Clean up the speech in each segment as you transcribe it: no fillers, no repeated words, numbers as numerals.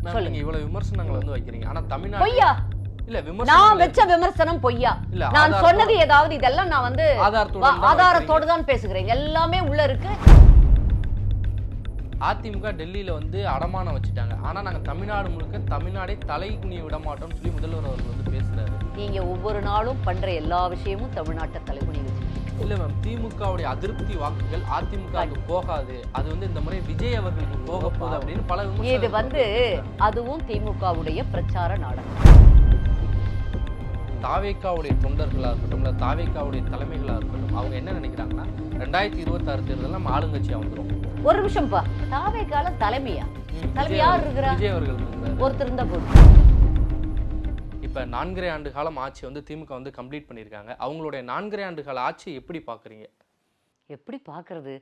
நீங்க இவ்வளவு விமர்சனங்களை வந்து வைக்கிறீங்க, ஆனா தமிழ்நாடு பொய்யா? இல்ல நான் வச்ச விமர்சனம் பொய்யா? நான் சொன்னது ஏதாவது இதெல்லாம் நான் வந்து ஆதாரத்தோடு தான் பேசுகிறேன். எல்லாமே உள்ள இருக்கு. அதிமுக டெல்லியில வந்து அடமானம் வச்சுட்டாங்க, ஆனா நாங்க தமிழ்நாடு முழுக்க தமிழ்நாடே தலை குனிய விட மாட்டோம்னு சொல்லி முதல்வர் அவர்கள் வந்து பேசுறாரு. நீங்க ஒவ்வொரு நாளும் பண்ற எல்லா விஷயமும் தமிழ்நாட்டை தலைகுனி வச்சு இல்ல மேம், திமுகவுடைய அதிருப்தி வாக்குகள் அதிமுகவுக்கு போகாது, அது வந்து இந்த முறை விஜய் அவர்களுக்கு போக போகுது அப்படின்னு பல இது வந்து அதுவும் திமுகவுடைய பிரச்சார நாடகம். தாவேக்காவுடைய தொண்டர்களா இருக்கட்டும், இல்ல தாவேக்காவுடைய தலைமைகளா இருக்கட்டும், அவங்க என்ன நினைக்கிறாங்கன்னா 2026 தேர்தல் நம்ம ஆளுங்கட்சியா வந்துரும். ஒரு நிமிஷம் பா, தாவேக்கால தலைமையா? தலைமை யார் இருக்கிறா? விஜய் அவர்கள் இருக்கிறார். ஒருத்தர் இருந்தா போதும். இப்ப 4.5 ஆண்டு காலம் ஆட்சி வந்து திமுக வந்து கம்ப்ளீட் பண்ணிருக்காங்க. அவங்களுடைய 4.5 ஆண்டு கால ஆட்சி எப்படி பாக்குறீங்க? எப்படி பாக்குறது?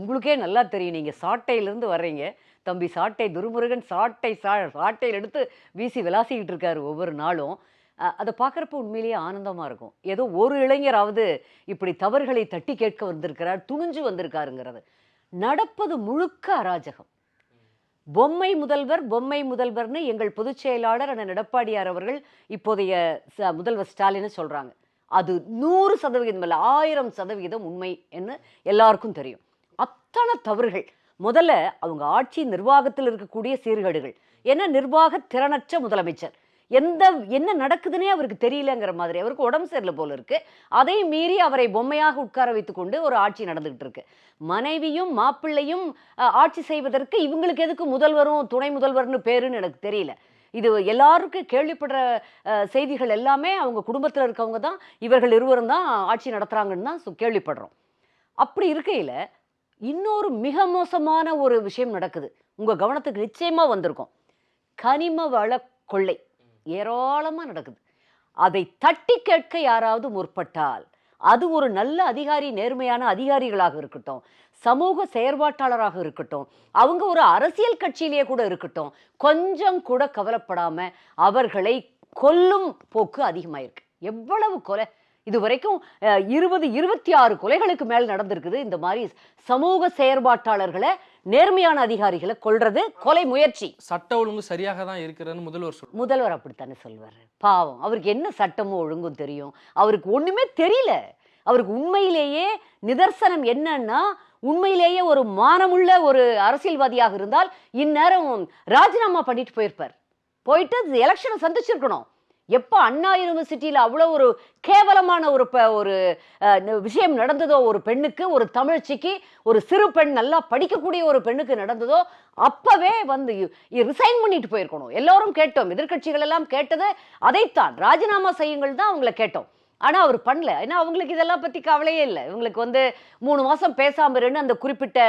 உங்களுக்கே நல்லா தெரியும். நீங்க சாட்டையிலிருந்து வர்றீங்க. தம்பி சாட்டை துருமுருகன் சாட்டையில் எடுத்து வீசி விளாசிக்கிட்டு இருக்காரு ஒவ்வொரு நாளும். அதை பார்க்குறப்ப உண்மையிலேயே ஆனந்தமாக இருக்கும். ஏதோ ஒரு இளைஞராவது இப்படி தவறுகளை தட்டி கேட்க வந்திருக்கிறார், துணிஞ்சு வந்திருக்காருங்கிறது. நடப்பது முழுக்க அராஜகம். பொம்மை முதல்வர்னு எங்கள் பொதுச் செயலாளர் அண்ணன் எடப்பாடியார் அவர்கள் இப்போதைய முதல்வர் ஸ்டாலின்னு சொல்கிறாங்க. அது 100% இல்லை, 1000% உண்மை என்று எல்லாருக்கும் தெரியும். அத்தனை தவறுகள். முதல்ல அவங்க ஆட்சி நிர்வாகத்தில் இருக்கக்கூடிய சீர்கேடுகள். ஏன்னா நிர்வாக திறனற்ற முதலமைச்சர். என்ன நடக்குதுன்னே அவருக்கு தெரியலங்கிற மாதிரி. அவருக்கு உடம்பு சரியில்லை போல இருக்கு. அதை மீறி அவரை பொம்மையாக உட்கார வைத்துக் கொண்டு ஒரு ஆட்சி நடந்துகிட்டு இருக்கு. மனைவியும் மாப்பிள்ளையும் ஆட்சி செய்வதற்கு இவங்களுக்கு எதுக்கு முதல்வரும் துணை முதல்வர்னு பேருன்னு எனக்கு தெரியல. இது எல்லாருக்கும் கேள்விப்படுற செய்திகள் எல்லாமே அவங்க குடும்பத்தில் இருக்கவங்க தான், இவர்கள் இருவரும் தான் ஆட்சி நடத்துறாங்கன்னு தான் கேள்விப்படுறோம். அப்படி இருக்கையில இன்னொரு மிக மோசமான ஒரு விஷயம் நடக்குது. உங்க கவனத்துக்கு நிச்சயமா வந்திருக்கும். கனிம வள கொள்ளை ஏராளமா நடக்குது. அதை தட்டி கேட்க யாராவது முற்பட்டால், அது ஒரு நல்ல அதிகாரி, நேர்மையான அதிகாரிகளாக இருக்கட்டும், சமூக செயற்பாட்டாளராக இருக்கட்டும், அவங்க ஒரு அரசியல் கட்சியிலேயே கூட இருக்கட்டும், கொஞ்சம் கூட கவலைப்படாம அவர்களை கொல்லும் போக்கு அதிகமாயிருக்கு. எவ்வளவு கொலை இது வரைக்கும் 26 கொலைகளுக்கு மேல் நடந்திருக்குது. இந்த மாதிரி சமூக செயற்பாட்டாளர்களை, நேர்மையான அதிகாரிகளை கொல்றது கொலை முயற்சி. சட்ட ஒழுங்கு சரியாக தான் இருக்கிறதுன்னு முதல்வர் அப்படித்தானே சொல்வாரு. பாவம், அவருக்கு என்ன சட்டமும் ஒழுங்கும் தெரியும்? அவருக்கு ஒண்ணுமே தெரியல. அவருக்கு உண்மையிலேயே நிதர்சனம் என்னன்னா, உண்மையிலேயே ஒரு மானமுள்ள ஒரு அரசியல்வாதியாக இருந்தால் இந்நேரம் ராஜினாமா பண்ணிட்டு போயிருப்பார். போயிட்டு எலெக்ஷனை சந்திச்சிருக்கணும். எப்போ அண்ணா யூனிவர்சிட்டியில் அவ்வளோ ஒரு கேவலமான ஒரு விஷயம் நடந்ததோ, ஒரு பெண்ணுக்கு, ஒரு தமிழ்ச்சிக்கு, ஒரு சிறு பெண் நல்லா படிக்கக்கூடிய ஒரு பெண்ணுக்கு நடந்ததோ, அப்பவே வந்து ரிசைன் பண்ணிட்டு போயிருக்கணும். எல்லாரும் கேட்டோம், எதிர்கட்சிகள் எல்லாம் கேட்டது அதைத்தான், ராஜினாமா செய்யுங்கள் தான் அவங்கள கேட்டோம். ஆனா அவர் பண்ணல. ஏன்னா அவங்களுக்கு இதெல்லாம் பத்தி கவலையே இல்லை. இவங்களுக்கு வந்து 3 மாசம் பேசாம இருந்து அந்த குறிப்பிட்ட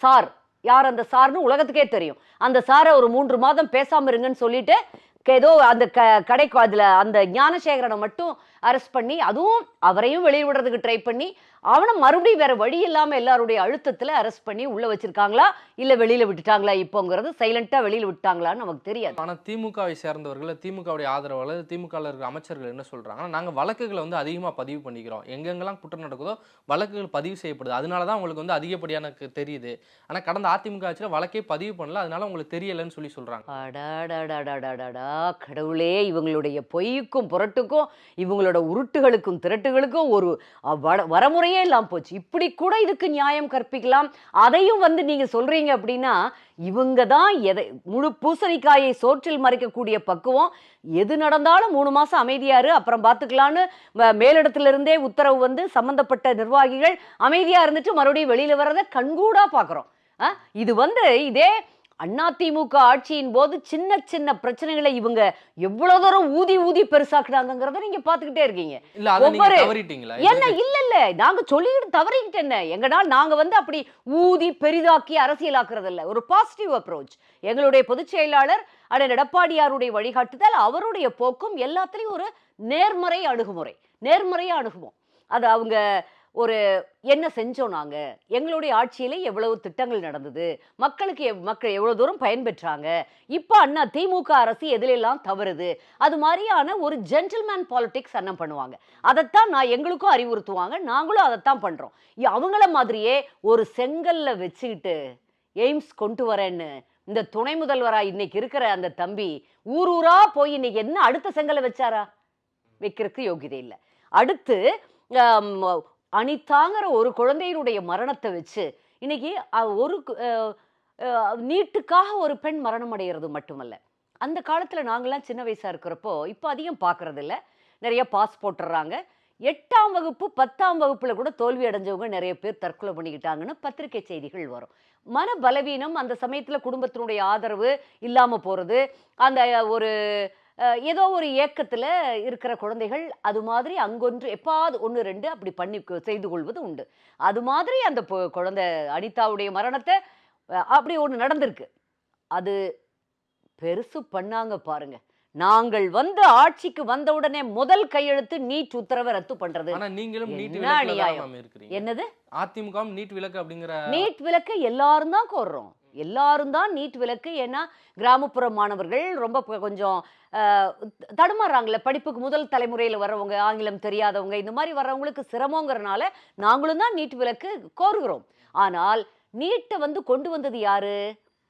சார், யார் அந்த சார்னு உலகத்துக்கே தெரியும், அந்த சாரை ஒரு 3 மாதம் பேசாம இருங்கன்னு சொல்லிட்டு ஏதோ அந்த கடைக்கு அதுல அந்த ஞானசேகரனை மட்டும் அரெஸ்ட் பண்ணி, அதுவும் அவரையும் வெளியே விடுறதுக்கு ட்ரை பண்ணி, அவனை மறுபடியும் வேற வழி இல்லாம எல்லாருடைய அழுத்தத்துல அரெஸ்ட் பண்ணி உள்ள வச்சிருக்காங்களா இல்ல வெளியில விட்டுட்டாங்களா இப்போங்கிறது, சைலண்டா வெளியில விட்டாங்களான்னு நமக்கு தெரியாது. ஆனா திமுகவை சேர்ந்தவர்கள், திமுகவுடைய ஆதரவாளர், திமுக இருக்கிற அமைச்சர்கள் என்ன சொல்றாங்க, நாங்க வழக்குகளை வந்து அதிகமா பதிவு பண்ணிக்கிறோம், எங்கெங்கெல்லாம் குற்றம் நடக்குதோ வழக்குகள் பதிவு செய்யப்படுது, அதனாலதான் உங்களுக்கு வந்து அதிகப்படியான தெரியுது. ஆனா கடந்த அதிமுக ஆட்சியில வழக்கே பதிவு பண்ணல, அதனால உங்களுக்கு தெரியலன்னு சொல்லி சொல்றாங்க. கடவுளே, இவங்களுடைய பொய்க்கும் புரட்டுக்கும், இவங்களோட உருட்டுகளுக்கும் திரட்டுகளுக்கும் ஒரு வரமுறையே இல்லாம போச்சு. இப்படி கூட இதுக்கு நியாயம் கற்பிக்கலாம். அதையும் வந்து நீங்க சொல்றீங்க அப்படின்னா, இவங்க தான் எதை முழு பூசணிக்காயை சோற்றில் மறைக்கக்கூடிய பக்குவம். எது நடந்தாலும் 3 மாசம் அமைதியாரு, அப்புறம் பார்த்துக்கலான்னு மேலிடத்துல இருந்தே உத்தரவு வந்து சம்பந்தப்பட்ட நிர்வாகிகள் அமைதியா இருந்துட்டு மறுபடியும் வெளியில வர்றதை கண்கூடா பாக்குறோம். இது வந்து இதே அதிமுக ஆட்சியின் போது சின்ன சின்ன பிரச்சனைகளை இவங்க எவ்வளவு தூரம் ஊதி பெருசாக்குறாங்கிறத நீங்க பாத்துக்கிட்டே இருக்கீங்க. இல்ல நாங்க சொல்லிட்டு தவறிக்கிட்டு என்ன, எங்கனால் நாங்க வந்து அப்படி ஊதி பெரிதாக்கி அரசியலாக்குறது இல்ல. ஒரு பாசிட்டிவ் அப்ரோச். எங்களுடைய பொதுச் செயலாளர் அண்ணன் எடப்பாடியாருடைய வழிகாட்டுதல், அவருடைய போக்கும் எல்லாத்துலயும் ஒரு நேர்மறை அணுகுவோம். அது அவங்க ஒரு என்ன செஞ்சோம், நாங்க எங்களுடைய ஆட்சியில எவ்வளவு திட்டங்கள் நடந்தது, மக்கள் எவ்வளவு தூரம் பயன்பெற்றாங்க, இப்ப திமுக அரசு எதிலெல்லாம் தவறுது, அது மாதிரியான ஒரு ஜென்டில்மேன் பாலிடிக்ஸ் அண்ணன் பண்ணுவாங்க. அதைத்தான் எங்களுக்கும் அறிவுறுத்துவாங்க, நாங்களும் அதைத்தான் பண்றோம். அவங்கள மாதிரியே ஒரு செங்கல்ல வச்சுக்கிட்டு எய்ம்ஸ் கொண்டு வரேன்னு இந்த துணை முதல்வரா இன்னைக்கு இருக்கிற அந்த தம்பி ஊர் ஊரா போய் இன்னைக்கு என்ன அடுத்த செங்கலை வச்சாரா? வைக்கிறதுக்கு யோகியதை இல்லை. அடுத்து அனிதாங்கிற ஒரு குழந்தையினுடைய மரணத்தை வச்சு இன்னைக்கு ஒரு நீட்டுக்காக ஒரு பெண் மரணம் அடைகிறது மட்டுமல்ல, அந்த காலத்துல நாங்கெல்லாம் சின்ன வயசா இருக்கிறப்போ, இப்போ அதிகம் பார்க்கறது இல்லை, நிறைய பாஸ் போட்டுடுறாங்க. 8ஆம் வகுப்பு 10ஆம் வகுப்புல கூட தோல்வி அடைஞ்சவங்க நிறைய பேர் தற்கொலை பண்ணிக்கிட்டாங்கன்னு பத்திரிகை செய்திகள் வரும். மன பலவீனம், அந்த சமயத்துல குடும்பத்தினுடைய ஆதரவு இல்லாம போறது, அந்த ஒரு ஏதோ ஒரு ஏக்கத்துல இருக்கிற குழந்தைகள் அது மாதிரி அங்கொன்று எப்பாவது 1 2 அப்படி பண்ணி செய்து கொள்வது உண்டு. அது மாதிரி அந்த குழந்தை அனிதாவுடைய மரணத்தை அப்படி ஒன்று நடந்திருக்கு. அது பெருசு பண்ணாங்க பாருங்க. நாங்கள் வந்து ஆட்சிக்கு வந்த உடனே முதல் கையெழுத்து நீட் உத்தரவை ரத்து பண்றது. ஆனா நீங்களும் நீட் என்ன விலக்குல அநியாயம்? தான் இருக்கிறீங்க. என்னது அதிமுகவும் நீட் விலக்கு அப்படிங்கிற நீட் விலக்கு எல்லாரும் தான் கோர்றோம். எல்லாரும் தான் நீட் விலக்கு. ஏன்னா கிராமப்புற மாணவர்கள் ரொம்ப கொஞ்சம் தடுமாறுறாங்கல்ல, படிப்புக்கு முதல் தலைமுறையில் வர்றவங்க, ஆங்கிலம் தெரியாதவங்க, இந்த மாதிரி வர்றவங்களுக்கு சிரமங்கிறனால நாங்களும் தான் நீட் விலக்கு கோருகிறோம். ஆனால் நீட்டை வந்து கொண்டு வந்தது யாரு?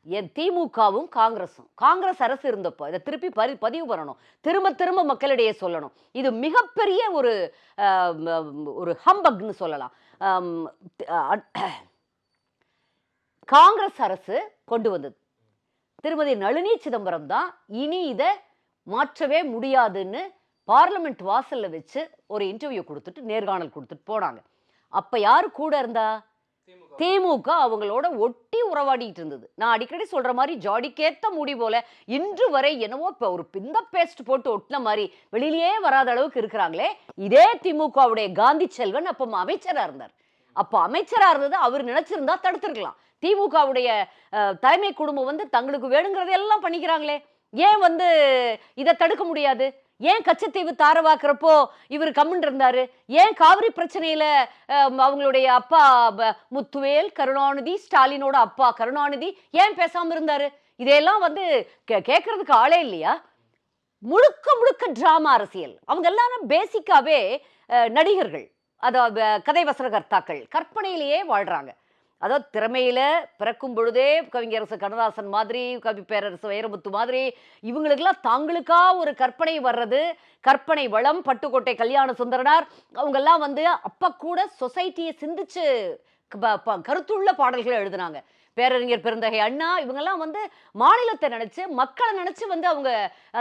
என் திமுகவும் காங்கிரஸும். காங்கிரஸ் அரசு இருந்தப்போ இதை திருப்பி பதிவு பண்ணணும், திரும்ப திரும்ப மக்களிடையே சொல்லணும். இது மிகப்பெரிய ஒரு ஹம்பக்னு சொல்லலாம். காங்கிரஸ் அரசு கொண்டு வந்தது. திருமதி நளினி சிதம்பரம் தான் இனி இதை மாற்றவே முடியாதுன்னு பார்லிமெண்ட் வாசல்ல வச்சு ஒரு இன்டர்வியூ கொடுத்துட்டு நேர்காணல் கொடுத்துட்டு போனாங்க. அப்ப யாரு கூட இருந்தா? திமுக அவங்களோட ஒட்டி உறவாடிட்டு இருந்தது. நான் அடிக்கடி சொல்ற மாதிரி ஜாடிக்கேத்த மூடி போல இன்று வரை என்னவோ இப்ப ஒரு பிந்த பேஸ்ட் போட்டு ஒட்டின மாதிரி வெளியிலேயே வராத அளவுக்கு இருக்கிறாங்களே. இதே திமுகவுடைய காந்தி செல்வன் அப்ப அமைச்சரா இருந்தார். அப்ப அமைச்சரா இருந்தது அவர் நினைச்சிருந்தா தடுத்திருக்கலாம். திமுகவுடைய தலைமை குடும்பம் வந்து தங்களுக்கு வேணுங்கிறதெல்லாம் பண்ணிக்கிறாங்களே, ஏன் வந்து இதை தடுக்க முடியாது? ஏன் கச்சத்தீவு தாரவாக்குறப்போ இவர் கம்முன்னு இருந்தாரு? ஏன் காவிரி பிரச்சனையில அவங்களுடைய அப்பா முத்துவேல் கருணாநிதி, ஸ்டாலினோட அப்பா கருணாநிதி ஏன் பேசாம இருந்தாரு? இதையெல்லாம் வந்து கேட்கறதுக்கு ஆளே இல்லையா? முழுக்க முழுக்க டிராமா அரசியல். அவங்க எல்லாரும் பேசிக்காவே நடிகர்கள், அதாவது கதை வசனகர்த்தாக்கள், கற்பனையிலேயே வாழ்றாங்க. அதாவது திறமையில பிறக்கும் பொழுதே கவிஞரசு கண்ணதாசன் மாதிரி, கவி பேரரசு வைரமுத்து மாதிரி இவங்களுக்கெல்லாம் தாங்களுக்கா ஒரு கற்பனை வர்றது, கற்பனை வளம். பட்டுக்கோட்டை கல்யாண சுந்தரனார் அவங்கெல்லாம் வந்து அப்ப கூட சொசைட்டியை சிந்திச்சு கருத்துள்ள பாடல்களை எழுதினாங்க. பேரறிஞர் பெருந்தகை அண்ணா இவங்கெல்லாம் வந்து மாநிலத்தை நினைச்சு, மக்களை நினைச்சு வந்து அவங்க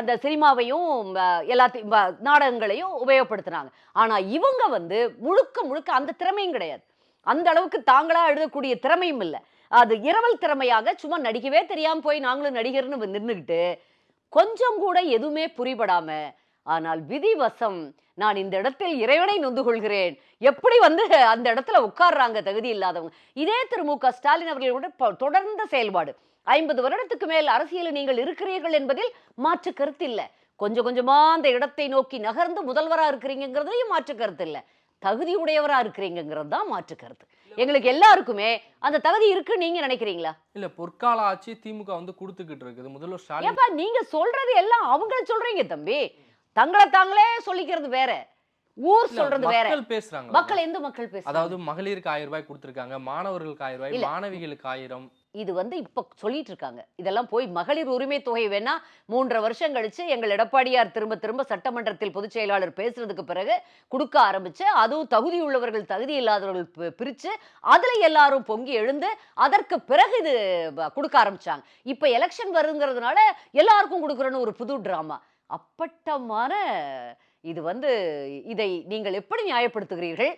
அந்த சினிமாவையும் எல்லாத்தையும் நாடகங்களையும் உபயோகப்படுத்தினாங்க. ஆனா இவங்க வந்து முழுக்க முழுக்க அந்த திறமையும் கிடையாது. அந்த அளவுக்கு தாங்களா எழுதக்கூடிய திறமையும் இல்லை. அது இரவல் திறமையாக சும்மா நடிக்கவே தெரியாம போய் நாங்களும் நடிகர்னு நின்றுக்கிட்டு கொஞ்சம் கூட எதுவுமே புரிபடாம, ஆனால் விதிவசம் நான் இந்த இடத்தில் இறைவனை நொந்து கொள்கிறேன், எப்படி வந்து அந்த இடத்துல உட்கார்றாங்க தகுதி இல்லாதவங்க. இதே திரு ஸ்டாலின் அவர்களோட தொடர்ந்த செயல்பாடு. 50 வருடத்துக்கு மேல் அரசியலில் நீங்கள் இருக்கிறீர்கள் என்பதில் மாற்று கருத்து இல்லை. கொஞ்சம் கொஞ்சமா அந்த இடத்தை நோக்கி நகர்ந்து முதல்வரா இருக்கிறீங்கிறதையும் மாற்று கருத்து இல்லை. தகுதி உடையவரா இருக்கிறீங்கிறது தான் மாற்று கருத்து. எங்களுக்கு எல்லாருக்குமே அந்த தகுதி இருக்கு. நீங்க நினைக்கிறீங்களா? இல்ல, பொற்கால ஆட்சி திமுக வந்து கொடுத்துக்கிட்டு இருக்குது. முதல்வர் ஸ்டாலின். ஏப்பா நீங்க சொல்றது எல்லாம் அவங்கள சொல்றீங்க தம்பி. தங்களை தாங்களே சொல்லிக்கிறது வேற, ஊர் சொல்றது வேற. மக்கள் பேசுறாங்க. மக்கள் எந்த மக்கள் பேசுறாங்க? அதாவது மகளிருக்கு 1000 ரூபாய் கொடுத்திருக்காங்க, மாணவர்களுக்கு 1000 ரூபாய், மாணவிகளுக்கு 1000. இது வந்து இப்ப சொல்லிட்டு இருக்காங்க. இதெல்லாம் போய் மகளிர் உரிமை தொகை வேணா 3.5 வருஷம் கழிச்சு எங்கள் எடப்பாடியார் திரும்ப திரும்ப சட்டமன்றத்தில் பொதுச் செயலாளர் பேசுறதுக்கு பிறகு கொடுக்க ஆரம்பிச்சு, அதுவும் தகுதி உள்ளவர்கள் தகுதி இல்லாதவர்கள் பிரிச்சு அதுல எல்லாரும் பொங்கி எழுந்து அதற்கு பிறகு இது கொடுக்க ஆரம்பிச்சாங்க. இப்ப எலெக்ஷன் வருங்கிறதுனால எல்லாருக்கும் கொடுக்குறன்னு ஒரு புது டிராமா. அப்பட்டமான இது வந்து இதை நீங்கள் எப்படி நியாயப்படுத்துகிறீர்கள்?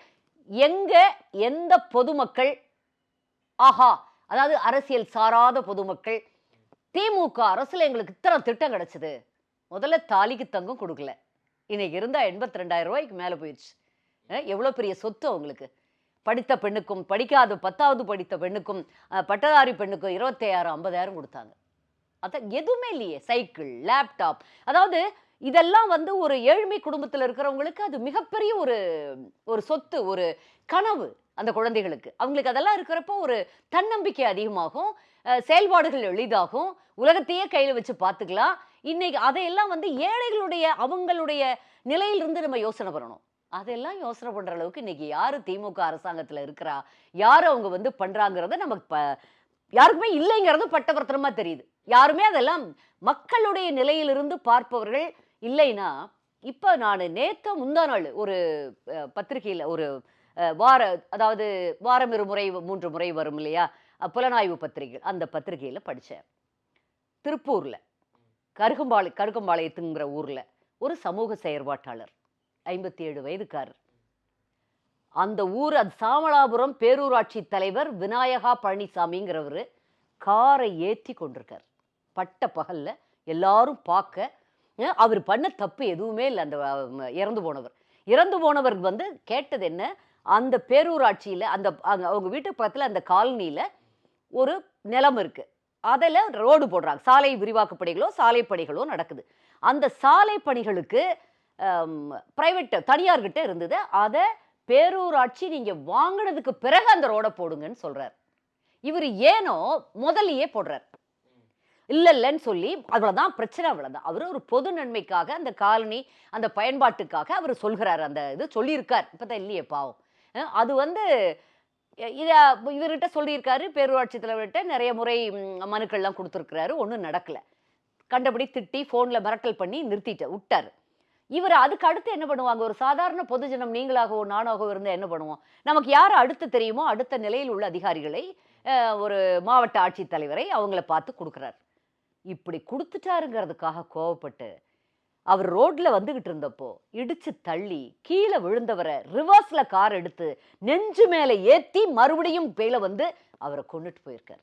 எங்க எந்த பொதுமக்கள், ஆஹா, அதாவது அரசியல் சாராத பொதுமக்கள், திமுக அரசுல எங்களுக்கு இத்தனை திட்டம் கிடைச்சது, முதல்ல தாலிக்கு தங்கம் கொடுக்கல, இன்னைக்கு இருந்தா 82,000 ரூபாய்க்கு மேல போயிடுச்சு. எவ்வளவு பெரிய சொத்து அவங்களுக்கு. படித்த பெண்ணுக்கும் படிக்காத 10வது படித்த பெண்ணுக்கும் பட்டதாரி பெண்ணுக்கும் 25,000 50,000 கொடுத்தாங்க. அதான் எதுவுமே இல்லையே. சைக்கிள், லேப்டாப், அதாவது இதெல்லாம் வந்து ஒரு ஏழ்மை குடும்பத்தில் இருக்கிறவங்களுக்கு அது மிகப்பெரிய ஒரு சொத்து, ஒரு கனவு. அந்த குழந்தைகளுக்கு அவங்களுக்கு அதெல்லாம் இருக்கிறப்போ ஒரு தன்னம்பிக்கை அதிகமாகும், செயல்பாடுகள் எளிதாகும், உலகத்தையே கையில் வச்சு பார்த்துக்கலாம். இன்னைக்கு அதையெல்லாம் வந்து ஏழைகளுடைய அவங்களுடைய நிலையிலிருந்து நம்ம யோசனை பண்ணணும். அதெல்லாம் யோசனை பண்ற அளவுக்கு இன்னைக்கு யாரு திமுக அரசாங்கத்துல இருக்கிறா, யாரு அவங்க வந்து பண்றாங்கிறத நமக்கு யாருக்குமே இல்லைங்கிறது பட்டவர்த்தனமா தெரியுது. யாருமே அதெல்லாம் மக்களுடைய நிலையிலிருந்து பார்ப்பவர்கள் இல்லைன்னா, இப்ப நானு நேத்து முந்தா நாள் ஒரு பத்திரிகையில ஒரு வார அதாவது வாரம் 2 முறை 3 முறை வரும் இல்லையா? புலனாய்வு பத்திரிகை. அந்த பத்திரிகையில படிச்சேன். திருப்பூர்ல கருகம்பாளையத்துங்கிற ஊர்ல ஒரு சமூக செயற்பாட்டாளர். 57 வயதுக்காரர். அந்த ஊர் அது சாமளாபுரம் பேரூராட்சி தலைவர் விநாயகா பழனிசாமிங்கிறவரு காரை ஏத்தி கொண்டிருக்கார். பட்ட பகல்ல எல்லாரும் பார்க்க அவர் பண்ண தப்பு எதுவுமே இல்லை. அந்த இறந்து போனவர் வந்து கேட்டது என்ன, அந்த பேரூராட்சியில அந்த அவங்க வீட்டு பக்கத்துல அந்த காலனியில ஒரு நிலம் இருக்கு. அதில் ரோடு போடுறாங்க. சாலை விரிவாக்க பணிகளோ சாலை பணிகளோ நடக்குது. அந்த சாலை பணிகளுக்கு பிரைவேட் தனியார்கிட்ட இருந்தது. அதை பேரூராட்சி நீங்க வாங்கினதுக்கு பிறகு அந்த ரோடை போடுங்கன்னு சொல்றார். இவர் ஏனோ முதல்லயே போடுறார். இல்லைன்னு சொல்லி அவ்வளவுதான் பிரச்சனை, அவ்வளவுதான். அவர் ஒரு பொது நன்மைக்காக அந்த காலனி அந்த பயன்பாட்டுக்காக அவர் சொல்கிறார். அந்த இது சொல்லியிருக்கார். இப்பதான் இல்லையே பாவம். அது வந்து இவர்கிட்ட சொல்லியிருக்காரு. பேரூராட்சி தலைவர்கிட்ட நிறைய முறை மனுக்கள்லாம் கொடுத்துருக்கிறாரு. ஒன்றும் நடக்கல. கண்டபடி திட்டி ஃபோனில் மிரட்டல் பண்ணி விட்டாரு. இவர் அதுக்கு அடுத்து என்ன பண்ணுவாங்க? ஒரு சாதாரண பொதுஜனம் நீங்களாகவோ நானாகவோ இருந்தால் என்ன பண்ணுவோம்? நமக்கு யார் அடுத்து தெரியுமோ அடுத்த நிலையில் உள்ள அதிகாரிகளை, ஒரு மாவட்ட ஆட்சித்தலைவரை அவங்கள பார்த்து கொடுக்குறாரு. இப்படி கொடுத்துட்டாருங்கிறதுக்காக கோவப்பட்டு அவர் ரோட்ல வந்துகிட்டு இருந்தப்போ இடிச்சு தள்ளி கீழே விழுந்தவரை ரிவர்ஸ்ல கார் எடுத்து நெஞ்சு மேல ஏத்தி மறுபடியும் பேல வந்து அவரை கொண்டுட்டு போயிருக்காரு.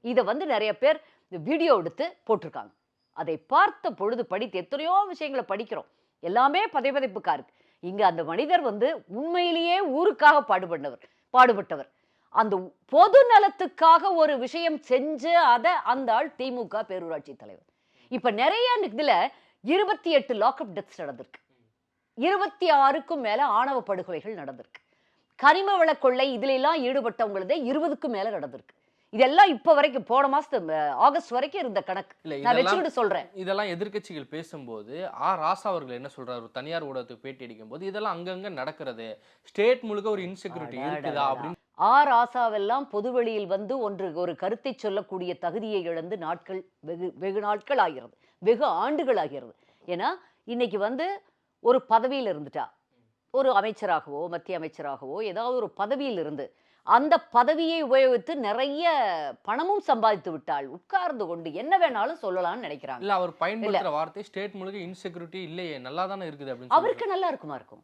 இதை வந்து நிறைய பேர் வீடியோ எடுத்து போட்டிருக்காங்க. அதை பார்த்த பொழுது படித்து எத்தனையோ விஷயங்களை படிக்கிறோம். எல்லாமே பதைப்பதைப்புக்கா இருக்கு. இங்க அந்த மனிதர் வந்து உண்மையிலேயே ஊருக்காக பாடுபட்டவர். அந்த பொது நலத்துக்காக ஒரு விஷயம் செஞ்சு அதை அந்த ஆள் திமுக பேரூராட்சி தலைவர். இப்ப நிறைய இதுல 28 லாக்அப் டெத்ஸ் நடந்திருக்கு. 26க்கும் மேல ஆணவ படுகொலைகள் நடந்திருக்கு. கனிம வள கொள்ளை இதுல எல்லாம் ஈடுபட்டவங்களதே 20க்கும் மேல நடந்திருக்கு. இதெல்லாம் இப்ப வரைக்கும் போன மாசத்து ஆகஸ்ட் வரைக்கும் இருந்த கணக்கு. நான் வச்சுக்கிட்டு சொல்றேன். இதெல்லாம் எதிர்க்கட்சிகள் பேசும்போது ராசா அவர்கள் என்ன சொல்றாரு? ஒரு தனியார் ஊடகத்துக்கு பேட்டி அடிக்கும் போது இதெல்லாம் அங்கங்க நடக்கிறது, ஸ்டேட் முழுக்க ஒரு இன்செக்யூரிட்டி இருக்குதா அப்படின்னு. ராசாவெல்லாம் பொதுவெளியில் வந்து ஒரு கருத்தை சொல்லக்கூடிய தகுதியை இழந்து நாட்கள் வெகு நாட்கள் ஆகிறது, வெகு ஆண்டுகள் ஆகிறது. ஏன்னா இன்னைக்கு வந்து ஒரு பதவியில் இருந்துட்டா, ஒரு அமைச்சராகவோ மத்திய அமைச்சராகவோ ஏதாவது ஒரு பதவியில் இருந்து அந்த பதவியை உபயோகித்து நிறைய பணமும் சம்பாதித்து விட்டால் உட்கார்ந்து கொண்டு என்ன வேணாலும் சொல்லலாம்னு நினைக்கிறாங்க. இல்ல அவர் பயன்படுத்துற வார்த்தை ஸ்டேட் முழுக்க இன்செக்யூரிட்டி இல்லையே, நல்லா தானே இருக்குது அப்படின்னு. அவருக்கு நல்லா இருக்குமா இருக்கும்,